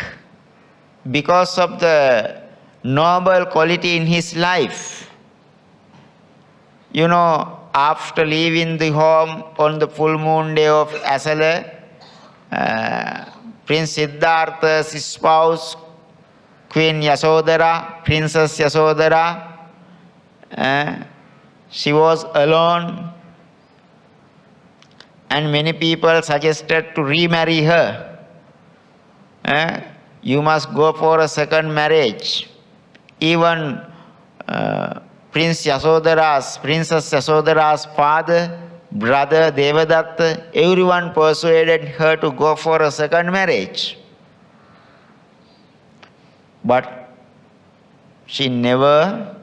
because of the noble quality in his life. You know, after leaving the home on the full moon day of Asala, Prince Siddhartha's spouse, Queen Yasodhara, Princess Yasodhara, she was alone, and many people suggested to remarry her. You must go for a second marriage. Even Princess Yasodhara's father, brother Devadatta, everyone persuaded her to go for a second marriage. But she never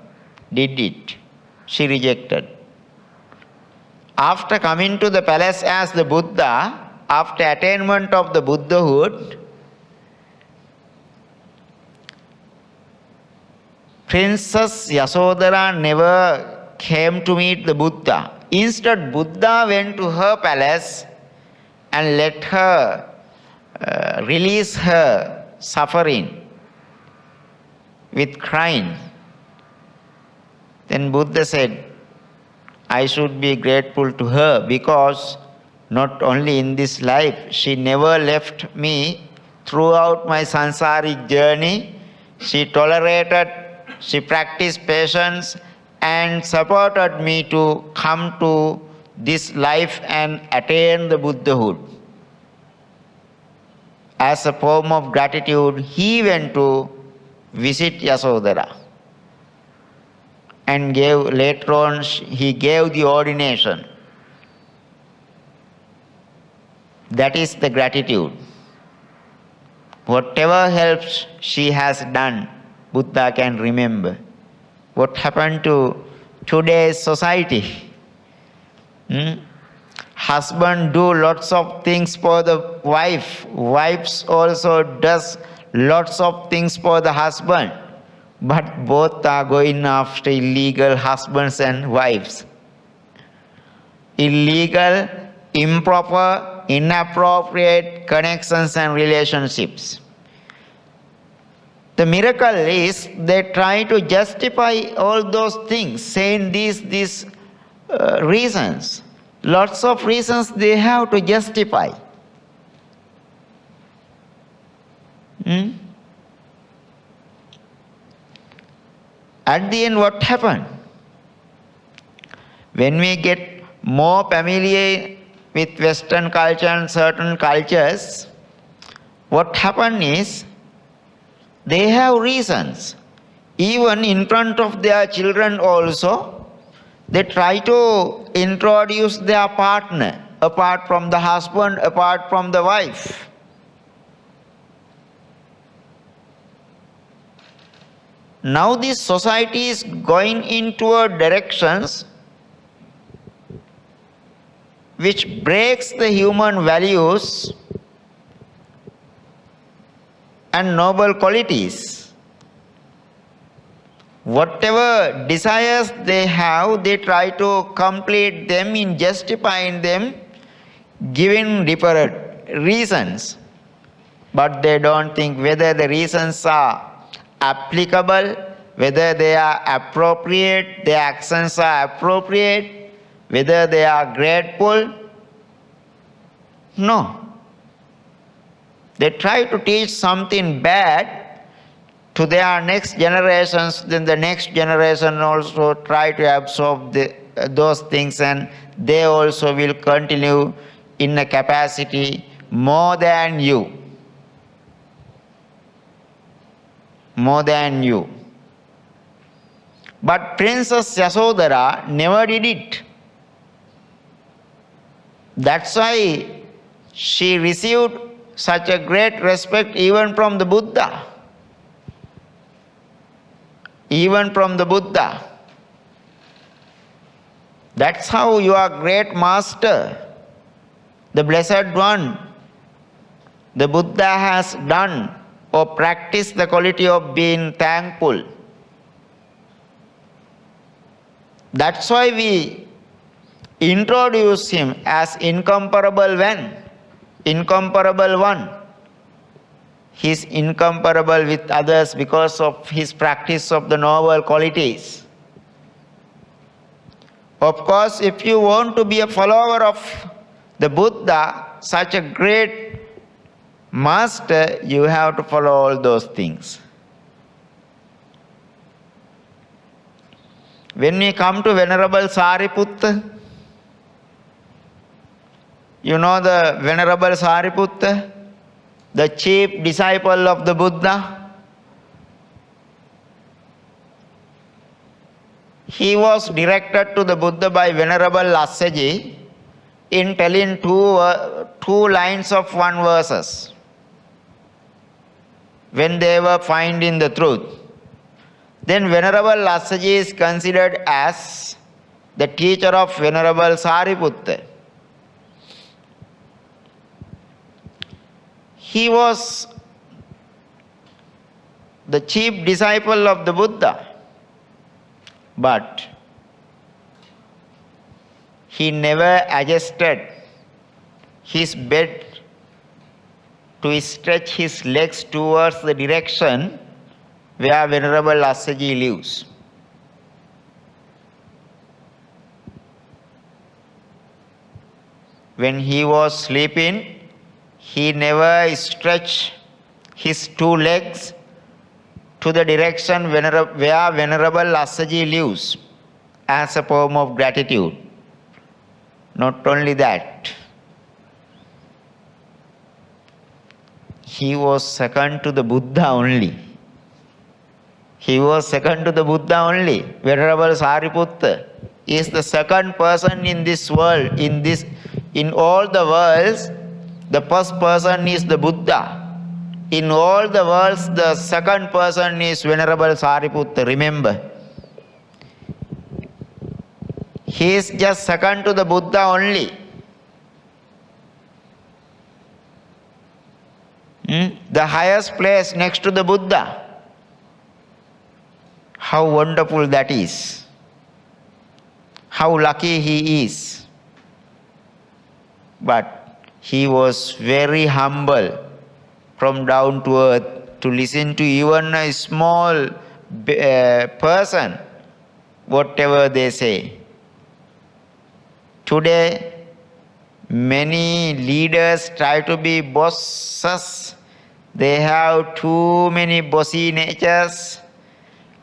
did it. She rejected. After coming to the palace as the Buddha, after attainment of the Buddhahood, Princess Yasodhara never came to meet the Buddha. Instead, Buddha went to her palace and let her release her suffering with crying. Then Buddha said, I should be grateful to her because not only in this life, she never left me throughout my sansaric journey. She tolerated, she practiced patience and supported me to come to this life and attain the Buddhahood. As a form of gratitude, he went to visit Yasodhara. And later on, he gave the ordination. That is the gratitude. Whatever helps she has done, Buddha can remember. What happened to today's society? Husband do lots of things for the wife. Wives also does lots of things for the husband. But both are going after illegal husbands and wives. Illegal, improper, inappropriate connections and relationships. The miracle is they try to justify all those things, saying these reasons. Lots of reasons they have to justify. At the end, what happened? When we get more familiar with Western culture and certain cultures, what happened is they have reasons. Even in front of their children also, they try to introduce their partner, apart from the husband, apart from the wife. Now this society is going into a directions which breaks the human values and noble qualities. Whatever desires they have, they try to complete them in justifying them, giving different reasons. But they don't think whether the reasons are applicable, whether they are appropriate, their actions are appropriate, whether they are grateful. No. They try to teach something bad to their next generations, then the next generation also try to absorb those things, and they also will continue in a capacity more than you. More than you. But Princess Yasodhara never did it. That's why she received such a great respect even from the Buddha. Even from the Buddha. That's how your great master, the Blessed One, the Buddha has done or practiced the quality of being thankful. That's why we introduce him as incomparable one. He is incomparable with others because of his practice of the noble qualities. Of course, if you want to be a follower of the Buddha, such a great master, you have to follow all those things. When we come to Venerable Sariputta, you know the Venerable Sariputta, the chief disciple of the Buddha. He was directed to the Buddha by Venerable Assaji in telling two lines of one verses when they were finding the truth. Then Venerable Assaji is considered as the teacher of Venerable Sariputta. He was the chief disciple of the Buddha. but he never adjusted his bed to stretch his legs towards the direction where Venerable Assaji lives. When he was sleeping, he never stretched his two legs to the direction where Venerable Assaji lives as a form of gratitude. Not only that, he was second to the Buddha only. He was second to the Buddha only. Venerable Sariputta is the second person in this world, in all the worlds. The first person is the Buddha. In all the worlds, the second person is Venerable Sariputta. Remember, he is just second to the Buddha only. The highest place next to the Buddha. How wonderful that is. How lucky he is. But he was very humble, from down to earth, to listen to even a small person, whatever they say. Today, many leaders try to be bosses. They have too many bossy natures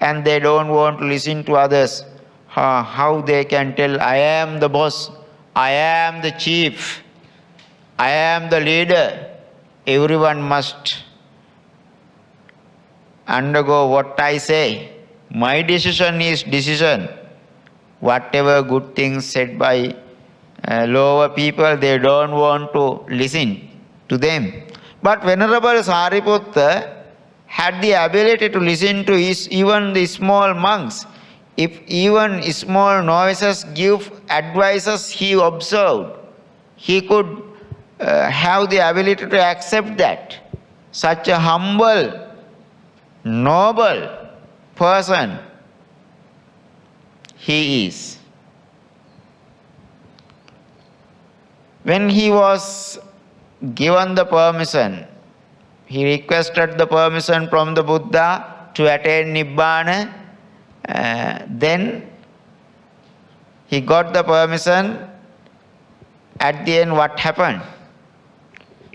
and they don't want to listen to others. How they can tell, I am the boss, I am the chief, I am the leader. Everyone must undergo what I say. My decision is decision. Whatever good things said by lower people, they don't want to listen to them. But Venerable Sariputta had the ability to listen to even the small monks. If even small novices give advices, he observed. He could have the ability to accept that. Such a humble, noble person he is. When he was given the permission, he requested the permission from the Buddha to attain Nibbana. Then he got the permission. At the end, what happened?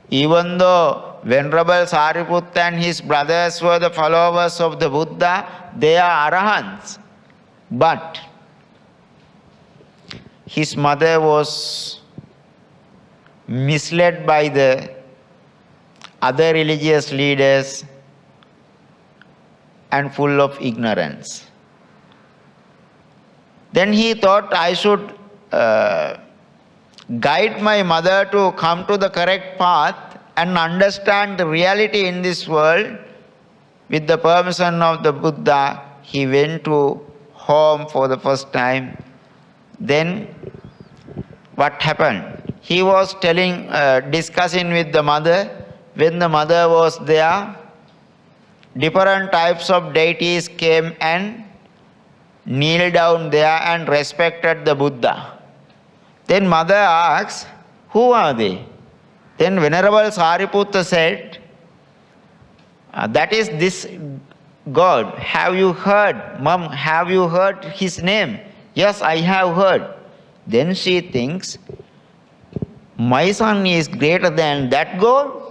Even though Venerable Sariputta and his brothers were the followers of the Buddha, they are arahants. But his mother was misled by the other religious leaders and full of ignorance. Then he thought, I should guide my mother to come to the correct path and understand the reality in this world. With the permission of the Buddha, he went to home for the first time. Then what happened? He was discussing with the mother. When the mother was there, different types of deities came and kneeled down there and respected the Buddha. Then mother asked, who are they? Then Venerable Sariputta said, that is this God. Have you heard? Mom, have you heard his name? Yes, I have heard. Then she thinks, my son is greater than that God?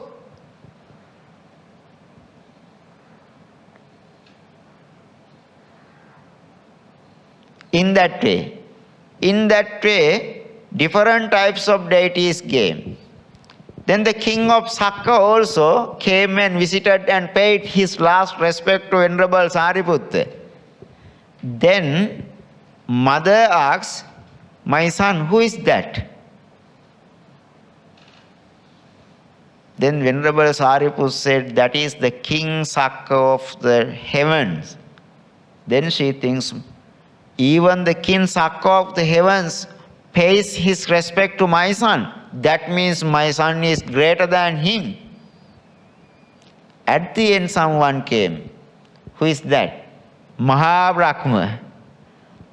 In that way, different types of deities came. Then the king of Sakka also came and visited and paid his last respect to Venerable Sariputta. Then mother asks, my son, who is that? Then Venerable Sariputta said, that is the king Sakka of the heavens. Then she thinks, even the king Sakka of the heavens pays his respect to my son. That means my son is greater than him. At the end, someone came. Who is that? Mahabrahma.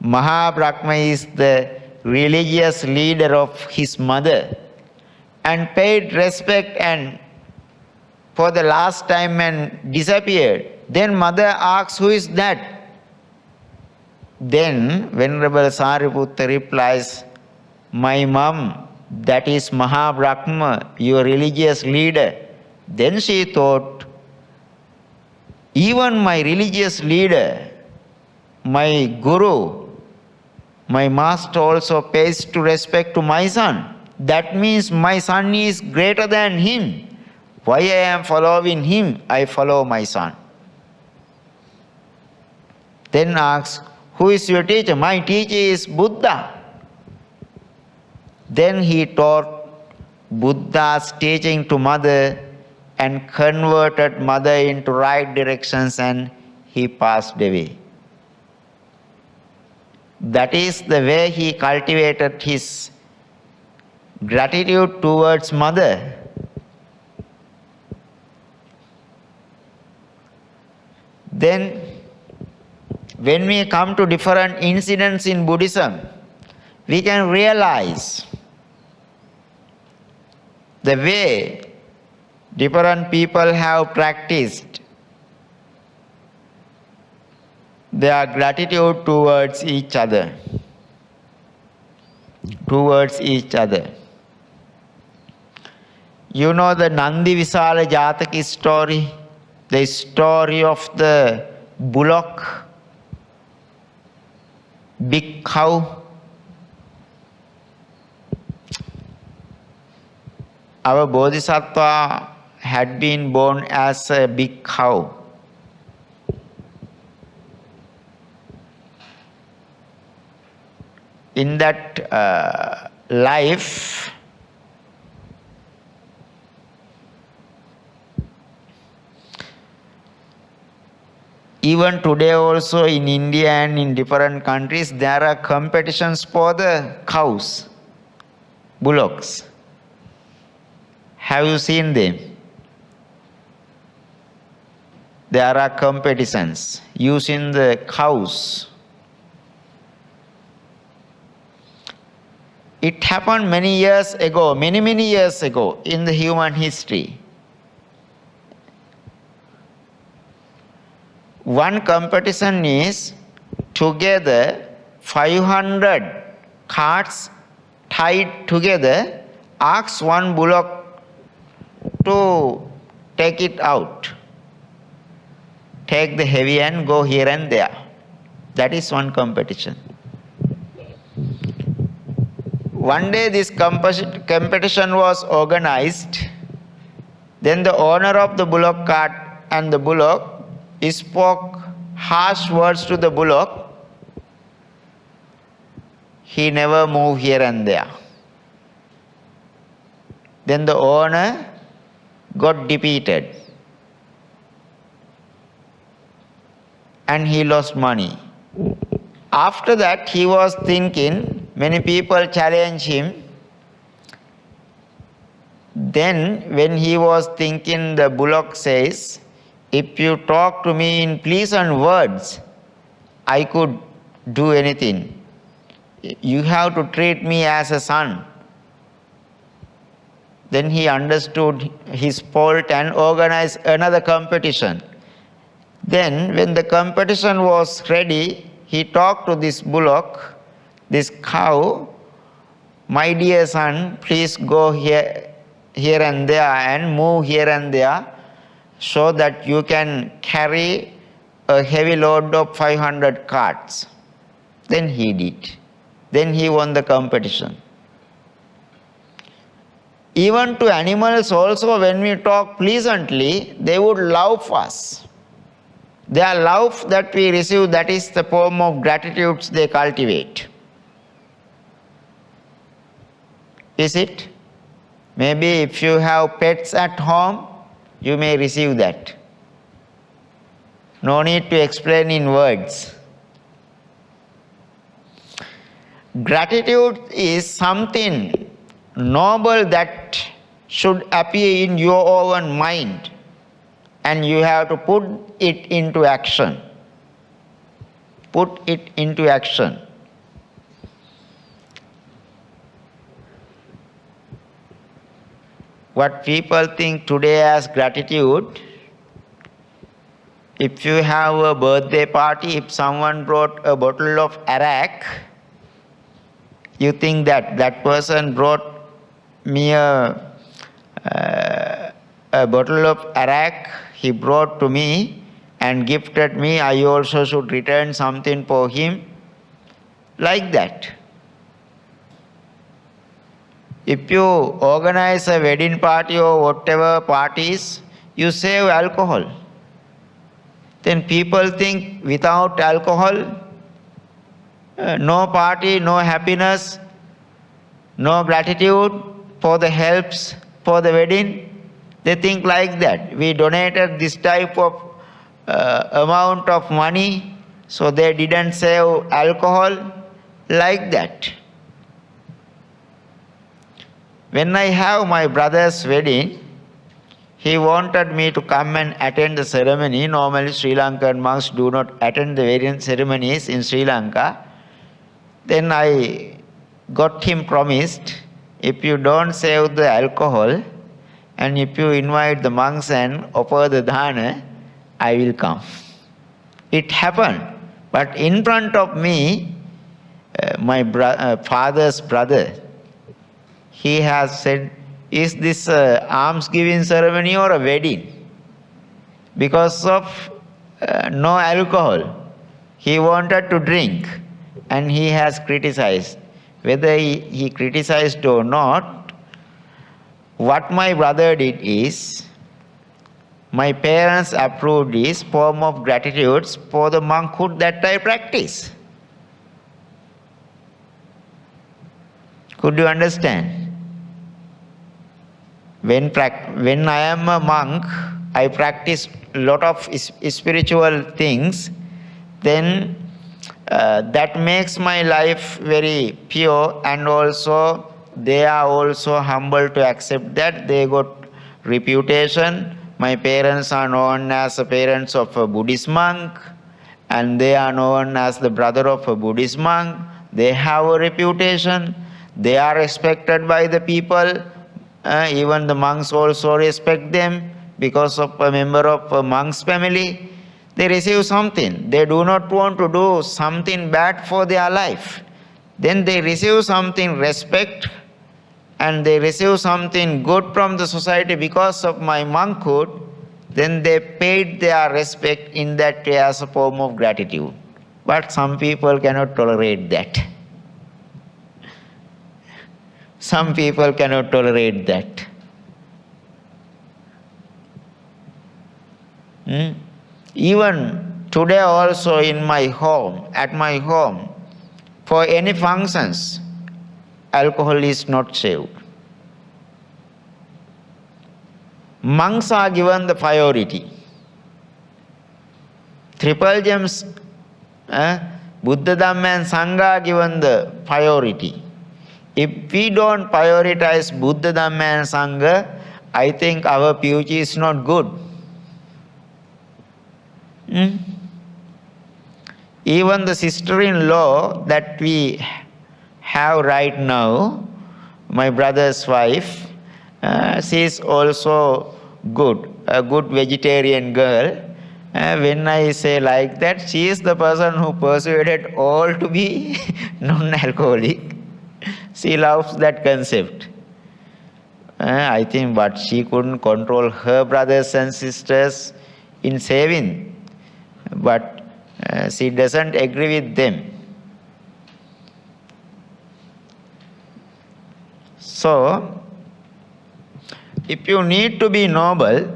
Mahabrahma is the religious leader of his mother and paid respect and for the last time and disappeared. Then mother asks, who is that? Then Venerable Sariputta replies, my mom, that is Mahabrahma, your religious leader. Then she thought, even my religious leader, my guru, my master also pays to respect to my son. That means my son is greater than him. Why I am following him? I follow my son. Then asks, who is your teacher? My teacher is Buddha. Then he taught Buddha's teaching to mother and converted mother into right directions and he passed away. That is the way he cultivated his gratitude towards mother. Then when we come to different incidents in Buddhism, we can realize the way different people have practiced their gratitude towards each other. You know the Nandi Visala Jataki story, the story of the bullock, big cow. Our Bodhisattva had been born as a big cow. In that life, even today also in India and in different countries, there are competitions for the cows, bullocks. Have you seen them? There are competitions using the cows. It happened many years ago, many years ago in the human history. One competition is together 500 carts tied together, ask one bullock to take it out. Take the heavy and go here and there. That is one competition. One day this competition was organized. Then the owner of the bullock cart and the bullock spoke harsh words to the bullock. He never moved here and there. Then the owner got defeated and he lost money. After that he was thinking, many people challenged him. Then when he was thinking, the bullock says, if you talk to me in pleasant words, I could do anything. You have to treat me as a son. Then he understood his fault and organized another competition. Then when the competition was ready, he talked to this bullock, this cow, my dear son, please go here and there and move here and there so that you can carry a heavy load of 500 carts. Then he did. Then he won the competition. Even to animals also, when we talk pleasantly, they would love us. Their love that we receive, that is the form of gratitude they cultivate. Is it? Maybe if you have pets at home, you may receive that. No need to explain in words. Gratitude is something noble that should appear in your own mind, and you have to put it into action. Put it into action. what people think today as gratitude, if you have a birthday party, if someone brought a bottle of arak, you think that that person brought me a bottle of arak, he brought to me and gifted me, I also should return something for him, like that. If you organize a wedding party or whatever parties, you save alcohol. Then people think without alcohol, no party, no happiness, no gratitude for the helps for the wedding. They think like that. We donated this type of amount of money, so they didn't save alcohol, like that. When I have my brother's wedding, he wanted me to come and attend the ceremony. Normally Sri Lankan monks do not attend the wedding ceremonies in Sri Lanka. Then I got him promised, if you don't save the alcohol and if you invite the monks and offer the dana, I will come. It happened. But in front of me, my father's brother, he has said, is this alms giving ceremony or a wedding? Because of no alcohol, he wanted to drink and he has criticized. Whether he criticized or not, what my brother did is, my parents approved this form of gratitude for the monkhood that I practice. Could you understand? When I am a monk, I practice a lot of spiritual things, then that makes my life very pure, and also they are also humble to accept that. They got reputation. My parents are known as the parents of a Buddhist monk, and they are known as the brother of a Buddhist monk. They have a reputation. They are respected by the people. Even the monks also respect them because of a member of a monk's family. They receive something. They do not want to do something bad for their life. Then they receive something respect, and they receive something good from the society because of my monkhood. Then they paid their respect in that way as a form of gratitude. But some people cannot tolerate that. Some people cannot tolerate that. Even today also in my home, at my home, for any functions, alcohol is not served. Monks are given the priority. Triple gems, Buddha, Dhamma and Sangha are given the priority. If we don't prioritize Buddha, Dhamma and Sangha, I think our future is not good. Even the sister-in-law that we have right now, my brother's wife, she is also good, a good vegetarian girl. When I say like that, she is the person who persuaded all to be non-alcoholic. She loves that concept. I think, but she couldn't control her brothers and sisters in saving. But she doesn't agree with them. So, if you need to be noble,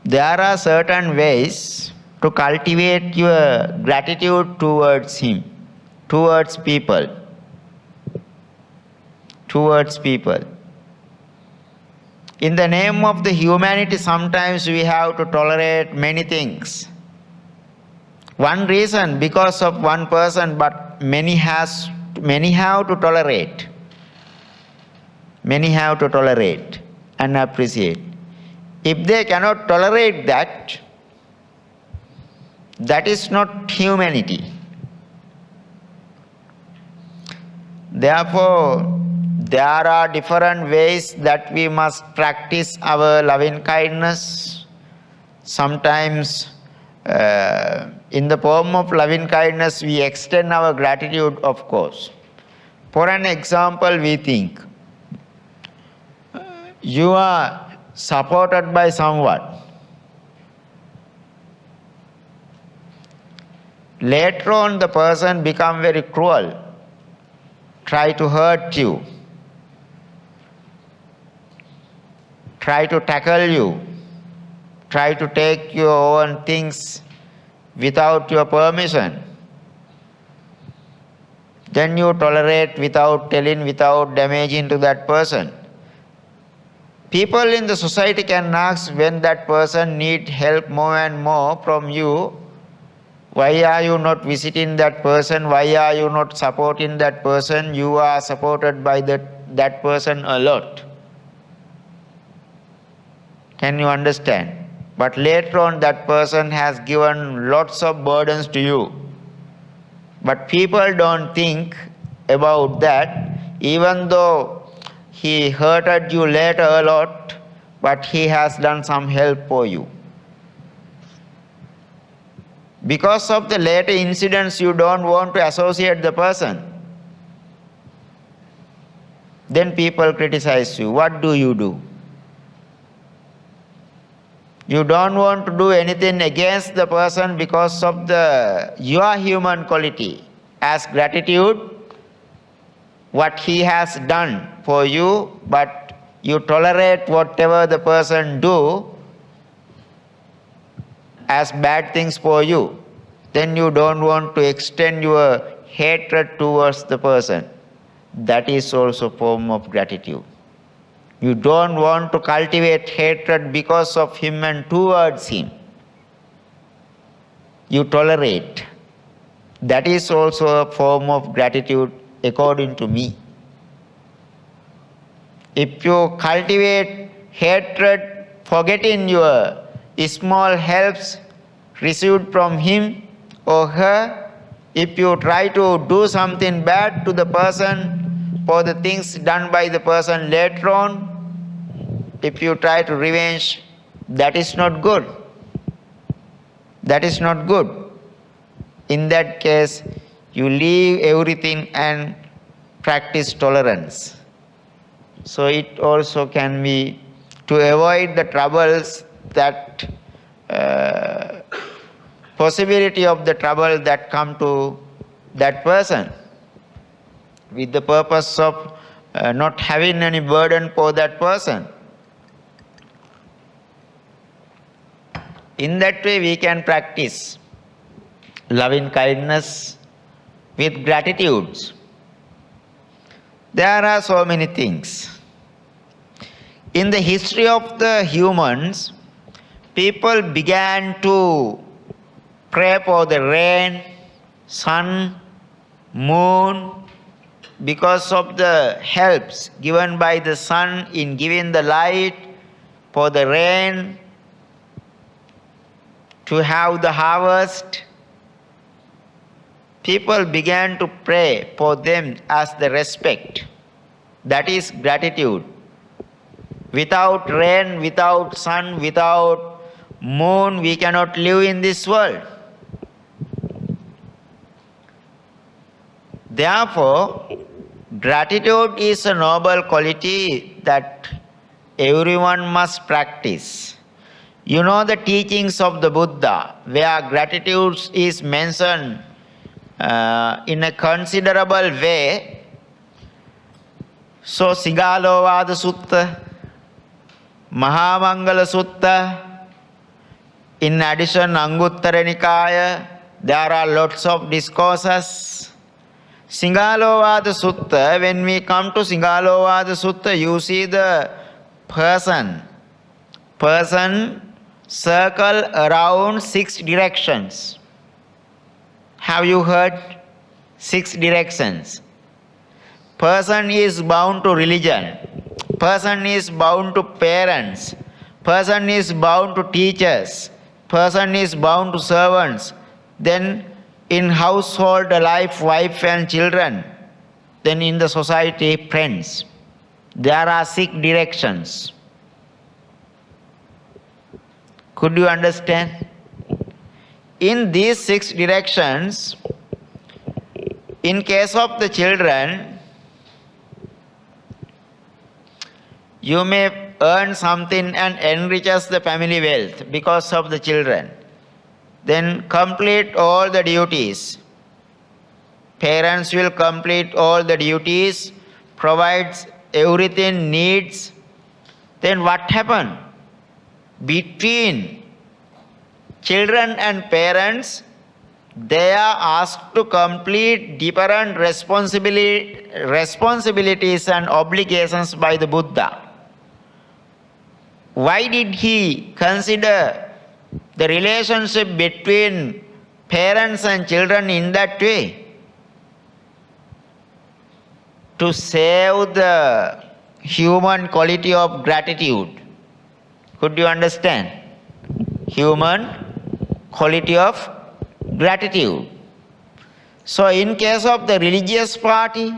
there are certain ways to cultivate your gratitude towards him, towards people. Towards people. In the name of the humanity, sometimes we have to tolerate many things. One reason, because of one person, but many have to tolerate. Many have to tolerate and appreciate. If they cannot tolerate that, that is not humanity. Therefore, There are different ways that we must practice our loving kindness. Sometimes in the form of loving kindness we extend our gratitude, of course. For an example, we think you are supported by someone. Later on the person become very cruel, try to hurt you, try to tackle you, try to take your own things without your permission. Then you tolerate without telling, without damaging to that person. People in the society can ask when that person need help more and more from you, why are you not visiting that person? Why are you not supporting that person? You are supported by that person a lot. Can you understand? But later on that person has given lots of burdens to you. But people don't think about that, even though he hurted you later a lot, but he has done some help for you. Because of the later incidents, you don't want to associate the person. Then people criticize you. What do? You don't want to do anything against the person because of your human quality. As gratitude, what he has done for you, but you tolerate whatever the person do as bad things for you. Then you don't want to extend your hatred towards the person. That is also a form of gratitude. You don't want to cultivate hatred because of him and towards him. You tolerate. That is also a form of gratitude according to me. If you cultivate hatred, forgetting your small helps received from him or her, if you try to do something bad to the person for the things done by the person later on, if you try to revenge, that is not good. That is not good. In that case, you leave everything and practice tolerance. So it also can be to avoid the troubles that possibility of the trouble that come to that person, with the purpose of not having any burden for that person. In that way we can practice loving kindness with gratitudes. There are so many things. In the history of the humans, people began to pray for the rain, sun, moon, because of the helps given by the sun in giving the light, for the rain, to have the harvest. People began to pray for them as the respect. That is gratitude. Without rain, without sun, without moon, we cannot live in this world. Therefore, gratitude is a noble quality that everyone must practice. You know the teachings of the Buddha, where gratitude is mentioned in a considerable way. So, Sigalovada Sutta, Mahamangala Sutta, in addition Anguttara Nikaya, there are lots of discourses. Singalovada Sutta, when we come to Singalovada Sutta, you see the person circle around 6 directions. Have you heard? 6 directions. Person is bound to religion. Person is bound to parents. Person is bound to teachers. Person is bound to servants. Then in household life, wife and children. then in the society, friends. There are 6 directions. Could you understand? In these 6 directions, in case of the children, you may earn something and enriches the family wealth because of the children. Then complete all the duties. Parents will complete all the duties, provides everything needs. Then what happens? Between children and parents, they are asked to complete different responsibilities and obligations by the Buddha. Why did he consider the relationship between parents and children in that way? To save the human quality of gratitude. Could you understand? Human quality of gratitude. So in case of the religious party,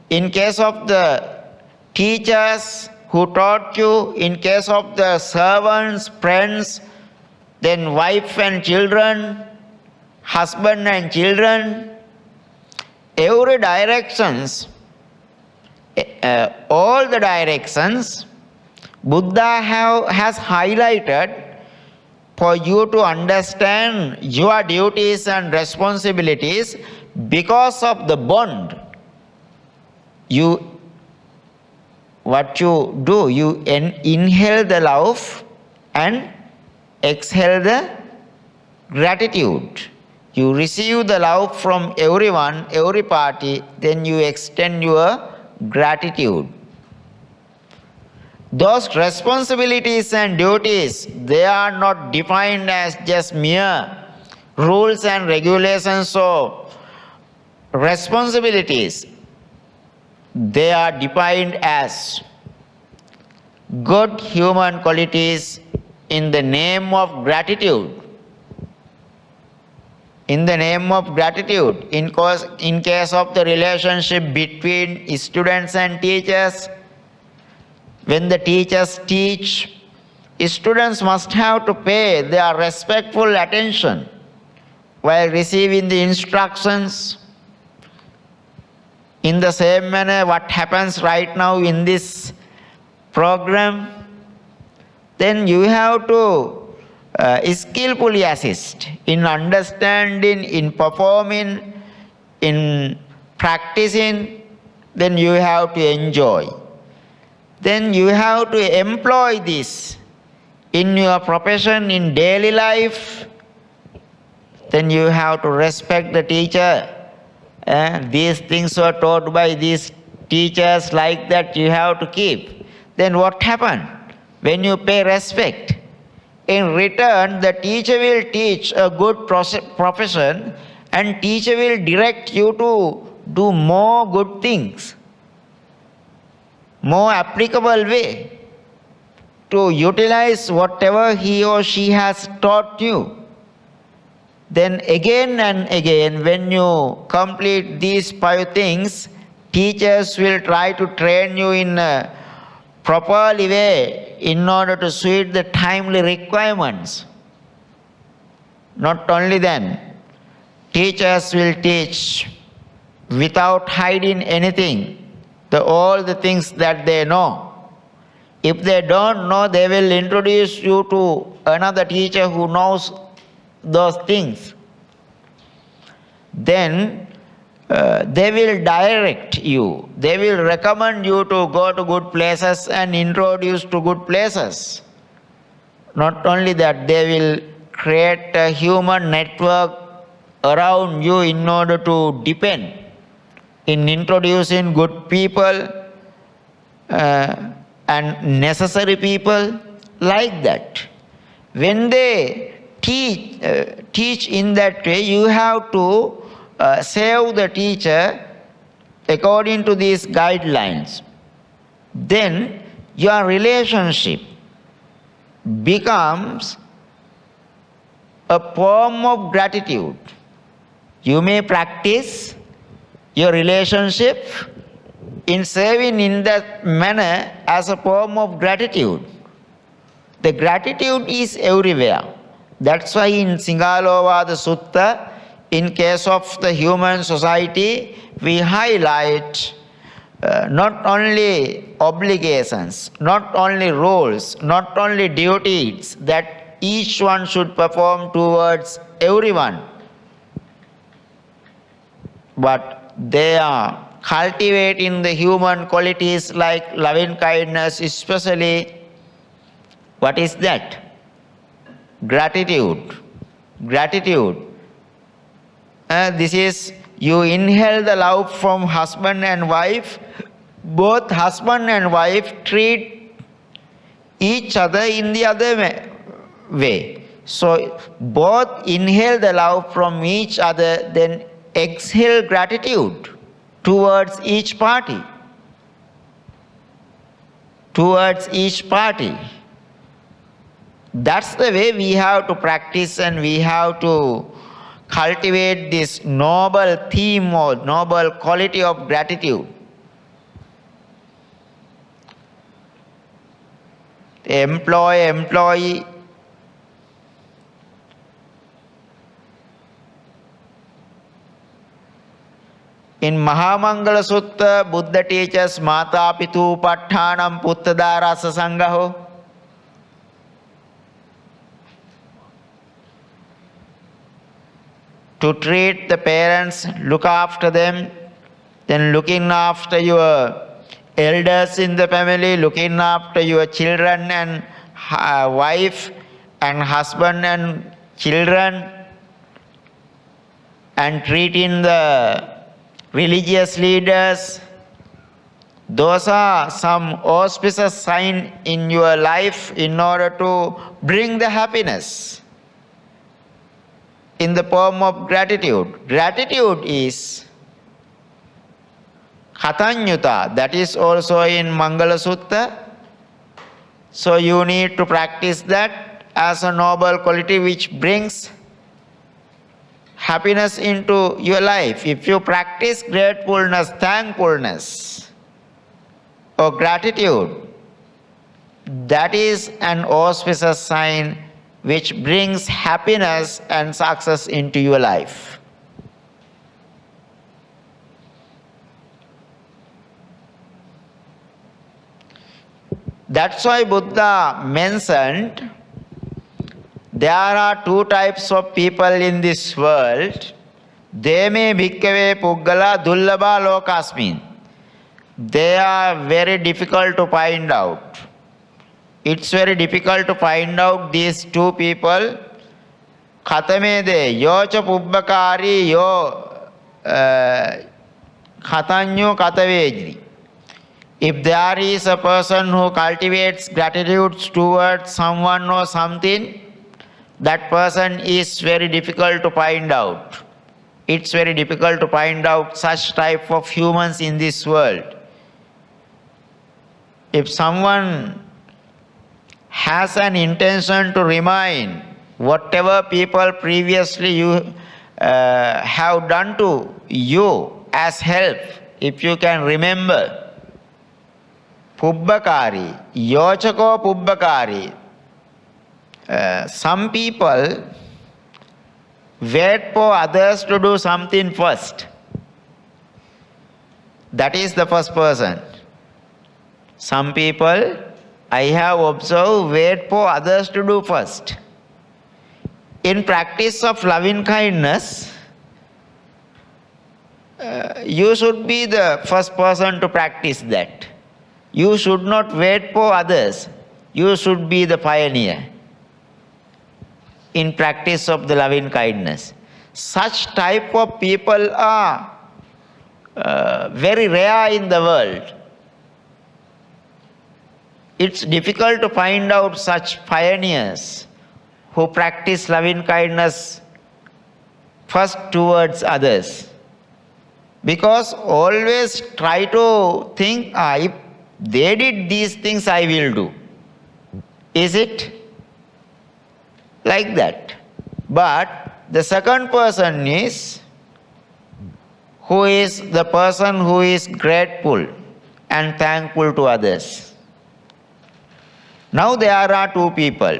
in case of the teachers who taught you, in case of the servants, friends, then wife and children, husband and children, every directions, all the directions, Buddha has highlighted for you to understand your duties and responsibilities because of the bond. What you do, you inhale the love and exhale the gratitude. You receive the love from everyone, every party, then you extend your gratitude. Those responsibilities and duties, they are not defined as just mere rules and regulations of responsibilities. They are defined as good human qualities in the name of gratitude. In the name of gratitude, in case of the relationship between students and teachers, when the teachers teach, students must have to pay their respectful attention while receiving the instructions. In the same manner, what happens right now in this program, then you have to skillfully assist in understanding, in performing, in practicing, then you have to enjoy. Then you have to employ this in your profession, in daily life. Then you have to respect the teacher. These things were taught by these teachers, like that you have to keep. Then what happens? When you pay respect, in return the teacher will teach a good profession, and teacher will direct you to do more good things, more applicable way to utilize whatever he or she has taught you. Then again and again, when you complete these 5 things, teachers will try to train you in a proper way in order to suit the timely requirements. Not only then, teachers will teach without hiding anything, all the things that they know. If they don't know, they will introduce you to another teacher who knows those things. Then they will direct you. They will recommend you to go to good places and introduce to good places. Not only that, they will create a human network around you in order to depend in introducing good people and necessary people, like that. When they teach in that way, you have to save the teacher according to these guidelines. Then your relationship becomes a form of gratitude. You may practice, your relationship in serving in that manner as a form of gratitude. The gratitude is everywhere. That's why in Singalovada Sutta, in case of the human society, we highlight not only obligations, not only roles, not only duties that each one should perform towards everyone, but they are cultivating the human qualities like loving kindness, especially what is that? Gratitude. Gratitude. This is, you inhale the love from husband and wife. Both husband and wife treat each other in the other way. So both inhale the love from each other, then exhale gratitude towards each party. Towards each party. That's the way we have to practice, and we have to cultivate this noble theme or noble quality of gratitude. Employee. In Mahamangala Sutta, Buddha teaches Mata Pitu Patthanam Puttadarasa Sangaho. To treat the parents, look after them, then looking after your elders in the family, looking after your children and wife and husband and children, and treating the religious leaders. Those are some auspicious signs in your life in order to bring the happiness in the form of gratitude. Gratitude is Katanyuta, that is also in Mangala Sutta. So you need to practice that as a noble quality which brings happiness into your life. If you practice gratefulness, thankfulness, or gratitude, that is an auspicious sign which brings happiness and success into your life. That's why Buddha mentioned there are two types of people in this world. Deme bhikkave puggala dullabha lokasmin. They are very difficult to find out. It's very difficult to find out these two people. Khatamede yocha pubbakari yo khatanyo katavejri. If there is a person who cultivates gratitude towards someone or something, that person is very difficult to find out. It's very difficult to find out such type of humans in this world. If someone has an intention to remind whatever people previously you have done to you as help, if you can remember, pubbakari, yochako pubbakari. Some people wait for others to do something first. That is the first person. Some people, I have observed, wait for others to do first. In practice of loving kindness, you should be the first person to practice that. You should not wait for others. You should be the pioneer in practice of the loving kindness. Such type of people are very rare in the world. It's difficult to find out such pioneers who practice loving kindness first towards others. Because always try to think, if they did these things, I will do. Is it like that? But the second person is who is the person who is grateful and thankful to others. Now there are two people.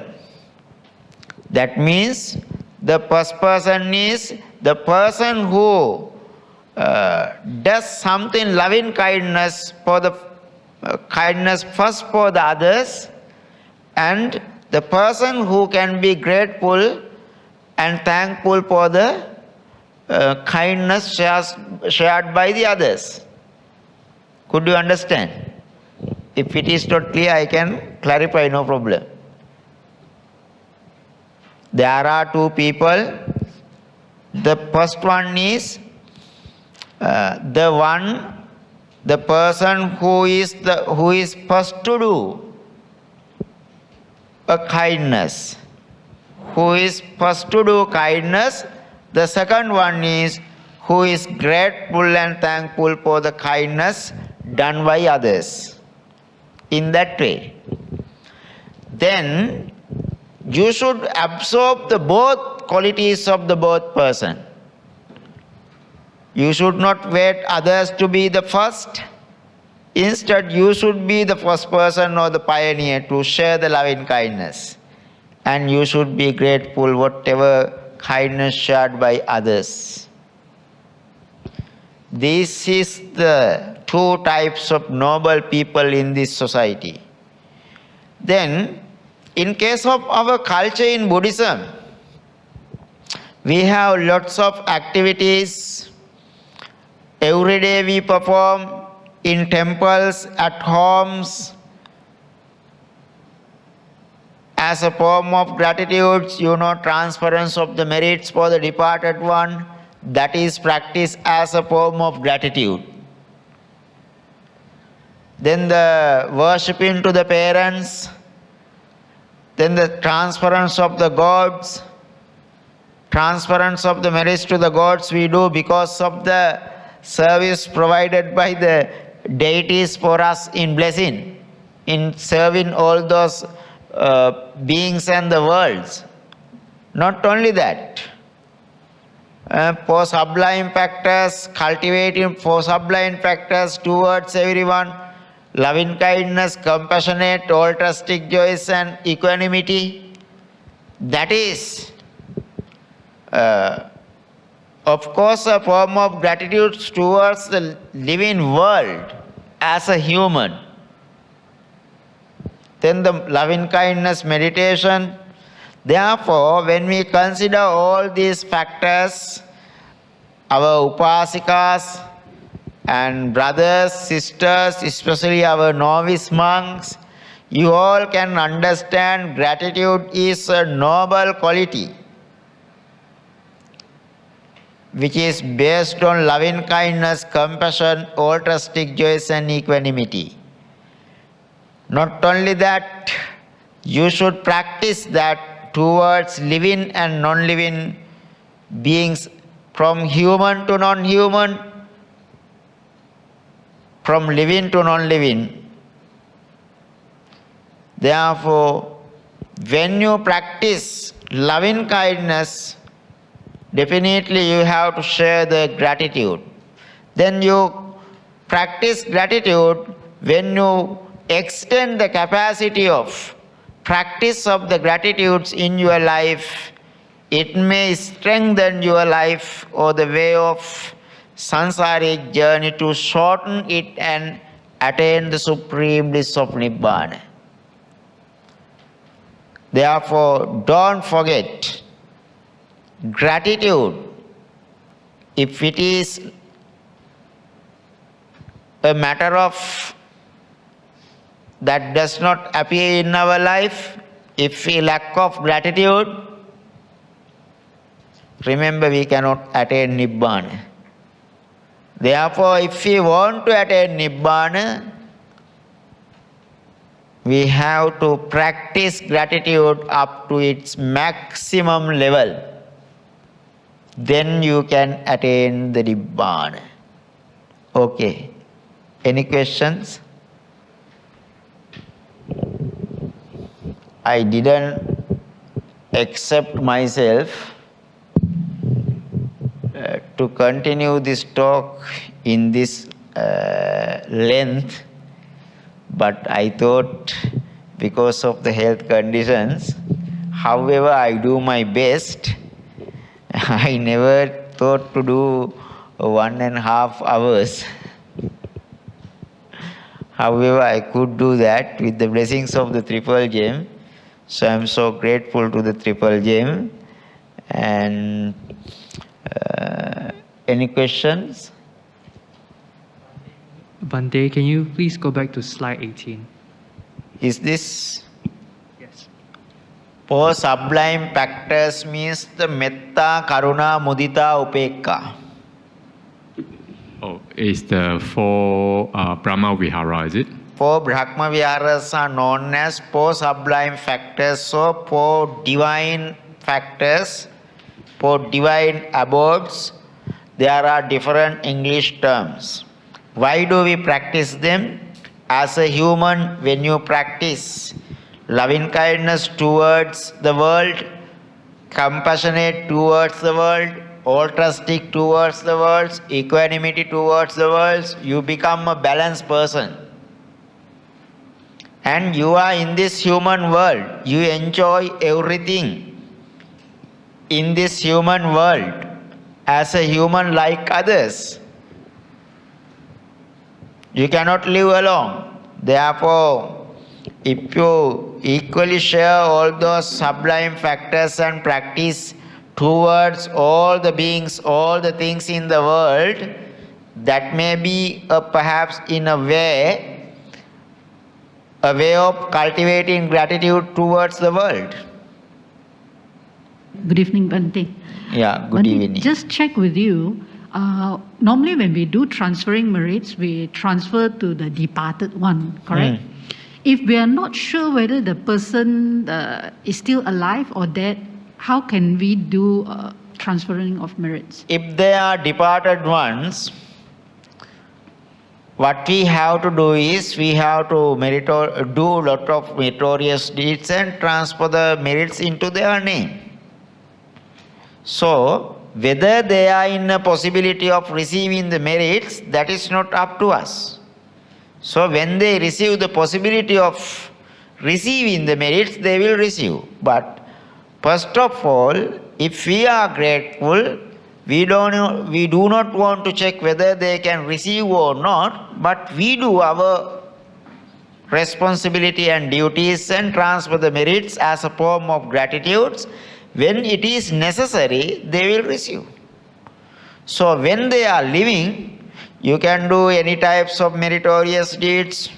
That means the first person is the person who does something loving kindness for the kindness first for the others, and the person who can be grateful and thankful for the kindness shared by the others. Could you understand? If it is not clear, I can clarify, no problem. There are two people. The first one is the person who is first to do a kindness. Who is first to do kindness. The second one is who is grateful and thankful for the kindness done by others. In that way. Then you should absorb the both qualities of the both person. You should not wait others to be the first. Instead, you should be the first person or the pioneer to share the loving kindness. And you should be grateful whatever kindness shared by others. This is the two types of noble people in this society. Then, in case of our culture in Buddhism, we have lots of activities. Every day we perform in temples, at homes, as a form of gratitude, transference of the merits for the departed one, that is practiced as a form of gratitude. Then the worshipping to the parents, then the transference of the gods, transference of the merits to the gods we do because of the service provided by the deities for us in blessing, in serving all those beings and the worlds. Not only that, for sublime factors, cultivating for sublime factors towards everyone, loving kindness, compassionate, altruistic joys and equanimity. That is, of course, a form of gratitude towards the living world as a human. Then the loving kindness meditation. Therefore, when we consider all these factors, our upasikas and brothers, sisters, especially our novice monks, you all can understand gratitude is a noble quality which is based on loving kindness, compassion, altruistic joys and equanimity. Not only that, you should practice that towards living and non-living beings, from human to non-human, from living to non-living. Therefore, when you practice loving kindness, definitely you have to share the gratitude. Then you practice gratitude when you extend the capacity of practice of the gratitudes in your life. It may strengthen your life or the way of sansaric journey to shorten it and attain the supreme bliss of Nibbana. Therefore, don't forget, gratitude, if it is a matter of that does not appear in our life, if we lack of gratitude, remember we cannot attain Nibbana. Therefore, if we want to attain Nibbana, we have to practice gratitude up to its maximum level. Then you can attain the Nibbana. Okay. Any questions? I didn't accept myself to continue this talk in this length, but I thought because of the health conditions, however I do my best, I never thought to do 1.5 hours. However, I could do that with the blessings of the Triple Gem. So I am so grateful to the Triple Gem. And any questions? Bhante, can you please go back to slide 18? Is this? Yes. Four sublime factors means the metta, karuna, mudita, upekka. Oh, it's the four Brahma Vihara, is it? Four Brahma Viharas are known as four sublime factors. So, four divine factors, four divine abodes. There are different English terms. Why do we practice them? As a human, when you practice loving kindness towards the world, compassionate towards the world, altruistic towards the world, equanimity towards the world, you become a balanced person. And you are in this human world. You enjoy everything in this human world as a human like others. You cannot live alone. Therefore, if you equally share all those sublime factors and practice towards all the beings, all the things in the world, that may be perhaps in a way of cultivating gratitude towards the world. Good evening, Bhante. Yeah, good Bhante, evening. Just check with you. Normally, when we do transferring merits, we transfer to the departed one, correct? If we are not sure whether the person is still alive or dead, how can we do transferring of merits? If they are departed ones, what we have to do is we have to do a lot of meritorious deeds and transfer the merits into their name. So, whether they are in a possibility of receiving the merits, that is not up to us. So, when they receive the possibility of receiving the merits, they will receive. But first of all, if we are grateful, we do not want to check whether they can receive or not, but we do our responsibility and duties and transfer the merits as a form of gratitude. When it is necessary, they will receive. So when they are living, you can do any types of meritorious deeds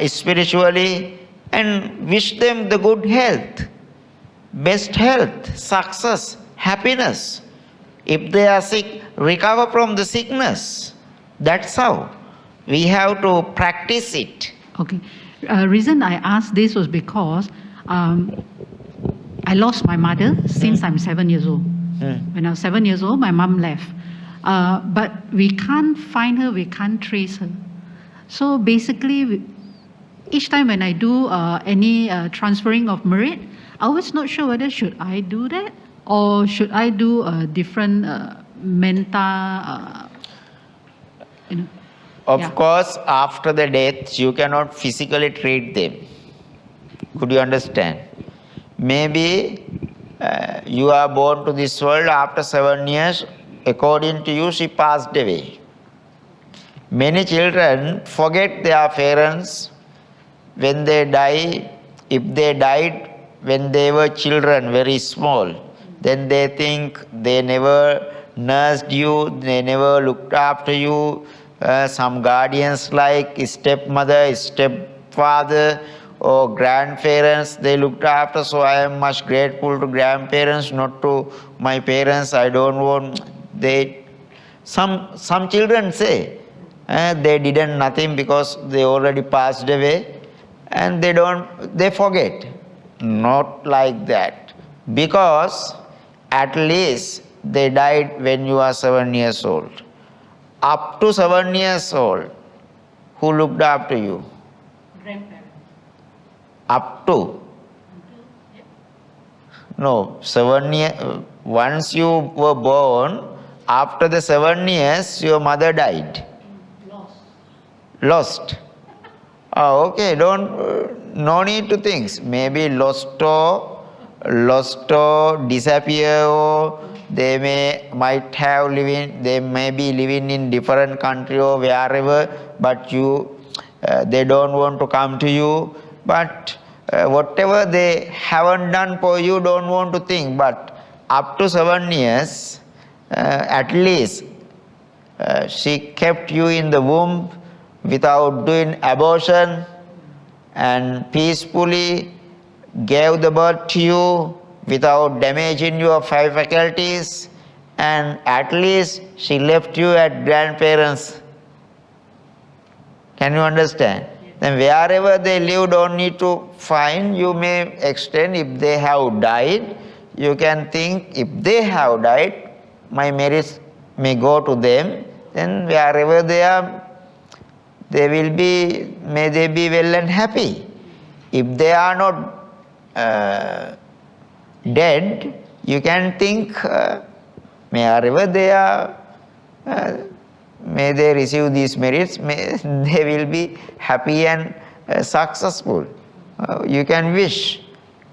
spiritually and wish them the good health, best health, success, happiness. If they are sick, recover from the sickness. That's how. We have to practice it. Okay. Reason I asked this was because I lost my mother since I'm 7 years old. When I was 7 years old, my mom left. But we can't find her, we can't trace her. So basically, each time when I do any transferring of merit, I was not sure whether should I do that or should I do a different menta, Of course, after the death, you cannot physically treat them. Could you understand? Maybe you are born to this world after 7 years, according to you, she passed away. Many children forget their parents when they die. If they died when they were children, very small, then they think they never nursed you, they never looked after you. Some guardians like stepmother, stepfather, or grandparents, they looked after. So I am much grateful to grandparents, not to my parents. I don't want. Some children say they didn't nothing because they already passed away, and they forget. Not like that, because at least they died when you are 7 years old. Up to 7 years old, who looked after you? grandparents. Up to? No, 7 years. Once you were born, after the 7 years, your mother died. Lost. Oh, okay, no need to think. Maybe lost or disappear, or they might have they may be living in different country or wherever, but they don't want to come to you. But whatever they haven't done for you, don't want to think. But up to 7 years, at least, she kept you in the womb without doing abortion and peacefully gave the birth to you without damaging your 5 faculties, and at least she left you at grandparents. Can you understand? Then wherever they live, don't need to find. You may extend. If they have died, you can think, if they have died, my merits may go to them. Then wherever they are, may they be well and happy. If they are not dead, you can think, wherever they are, may they receive these merits, they will be happy and successful. You can wish,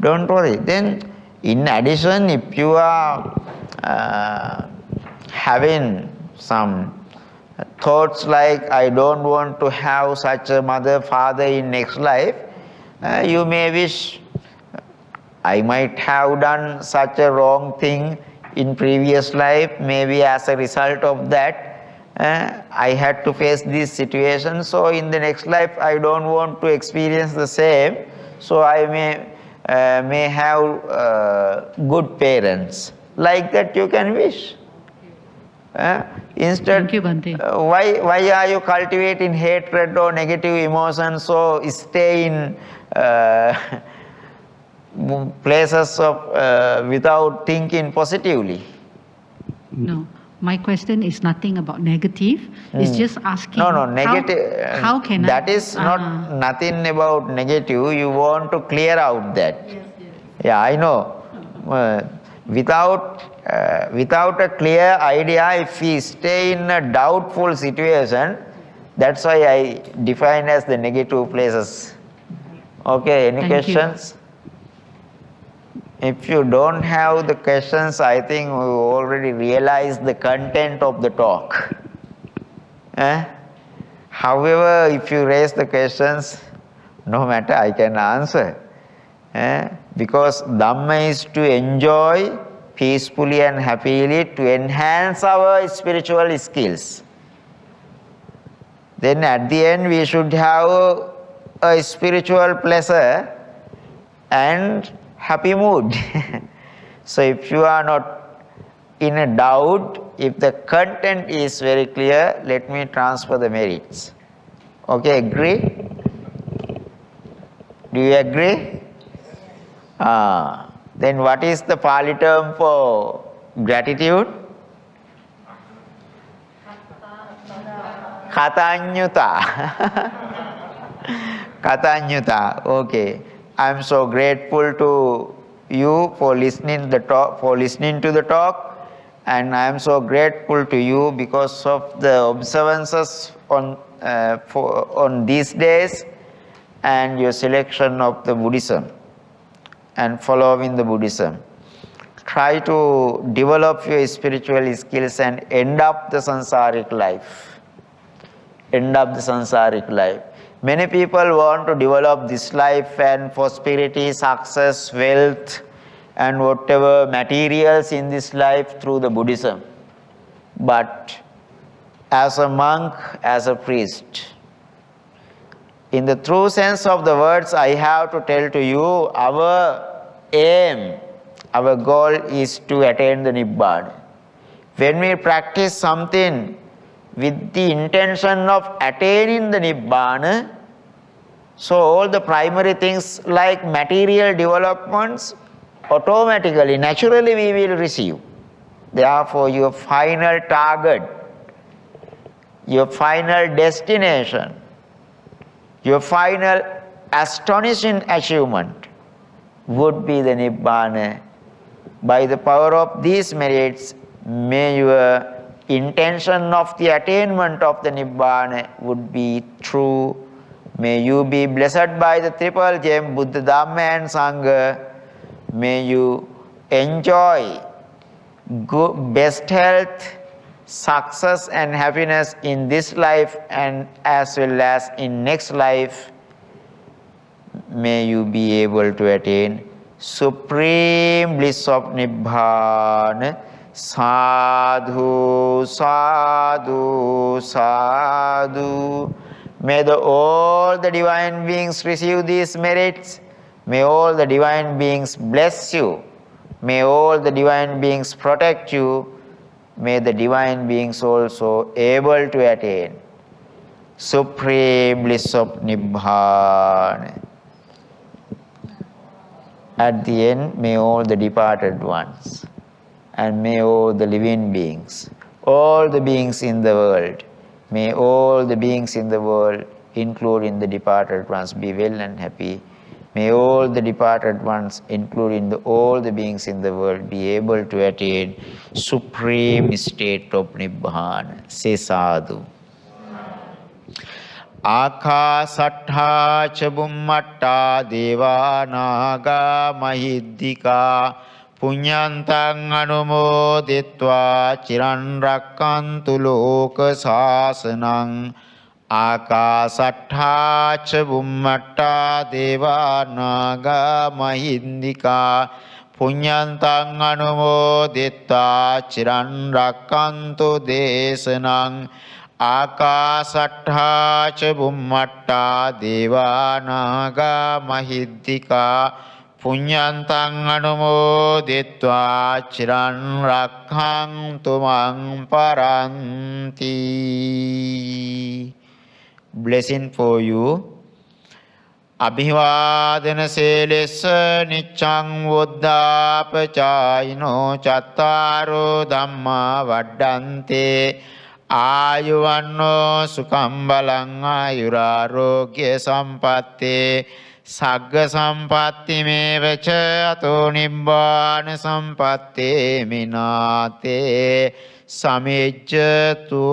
don't worry. Then in addition, if you are having some thoughts like, I don't want to have such a mother, father in next life, you may wish, I might have done such a wrong thing in previous life, maybe as a result of that, I had to face this situation, so in the next life I don't want to experience the same, so I may have good parents. Like that you can wish. Instead, Thank you, Bhante. why are you cultivating hatred or negative emotions, so stay in places of without thinking positively? No, my question is nothing about negative. It's just asking. No, negative. How can that is not nothing about negative. You want to clear out that. Yes. Yeah, I know. Without a clear idea, if we stay in a doubtful situation, that's why I define as the negative places. Okay, any questions? If you don't have the questions, I think we already realized the content of the talk. However, if you raise the questions, no matter, I can answer. Because Dhamma is to enjoy peacefully and happily, to enhance our spiritual skills. Then at the end we should have a spiritual pleasure and happy mood. So if you are not in a doubt, if the content is very clear, let me transfer the merits. Okay, agree? Do you agree? Then what is the Pali term for gratitude? Katanyuta. Katanyuta. Okay. I am so grateful to you for listening to the talk, and I am so grateful to you because of the observances on these days and your selection of the Buddhism and following the Buddhism. Try to develop your spiritual skills and end up the samsaric life. End up the samsaric life. Many people want to develop this life and prosperity, success, wealth, and whatever materials in this life through the Buddhism. But as a monk, as a priest, in the true sense of the words, I have to tell to you, our aim, our goal is to attain the Nibbana. When we practice something with the intention of attaining the Nibbana, so all the primary things like material developments, automatically, naturally we will receive. Therefore, your final target, your final destination, your final astonishing achievement would be the Nibbana. By the power of these merits, may your intention of the attainment of the Nibbana would be true. May you be blessed by the triple gem, Buddha, Dhamma and Sangha. May you enjoy good, best health, success and happiness in this life and as well as in next life. May you be able to attain supreme bliss of Nibbana. Sadhu, sadhu, sadhu. May all the divine beings receive these merits. May all the divine beings bless you. May all the divine beings protect you. May the divine beings also able to attain supreme bliss of Nibbana. At the end, may all the departed ones and may all the living beings, all the beings in the world, may all the beings in the world, including the departed ones, be well and happy. May all the departed ones, including all the beings in the world, be able to attain supreme state of Nibbana. Say sadhu. Akasattha ca bummatta deva naga mahiddhika punyantang anumoditva chiran rakkantu loka sasanang. Akasattha ca bummatta deva naga mahiddhika punyantang anumoditva chiran rakkantu desanang. Akasattha ca bummatta deva naga mahiddhika punyantang anumoditva chiran rakkhantu mang paranti. Blessing for you. Abhivadana selesa niccang buddhapachayino cattaro dhamma vaddante ayuvanno sukham balang ayurarogya sampatte sagga sampatti mevaca ato nibbana sampatte minate samejjatu.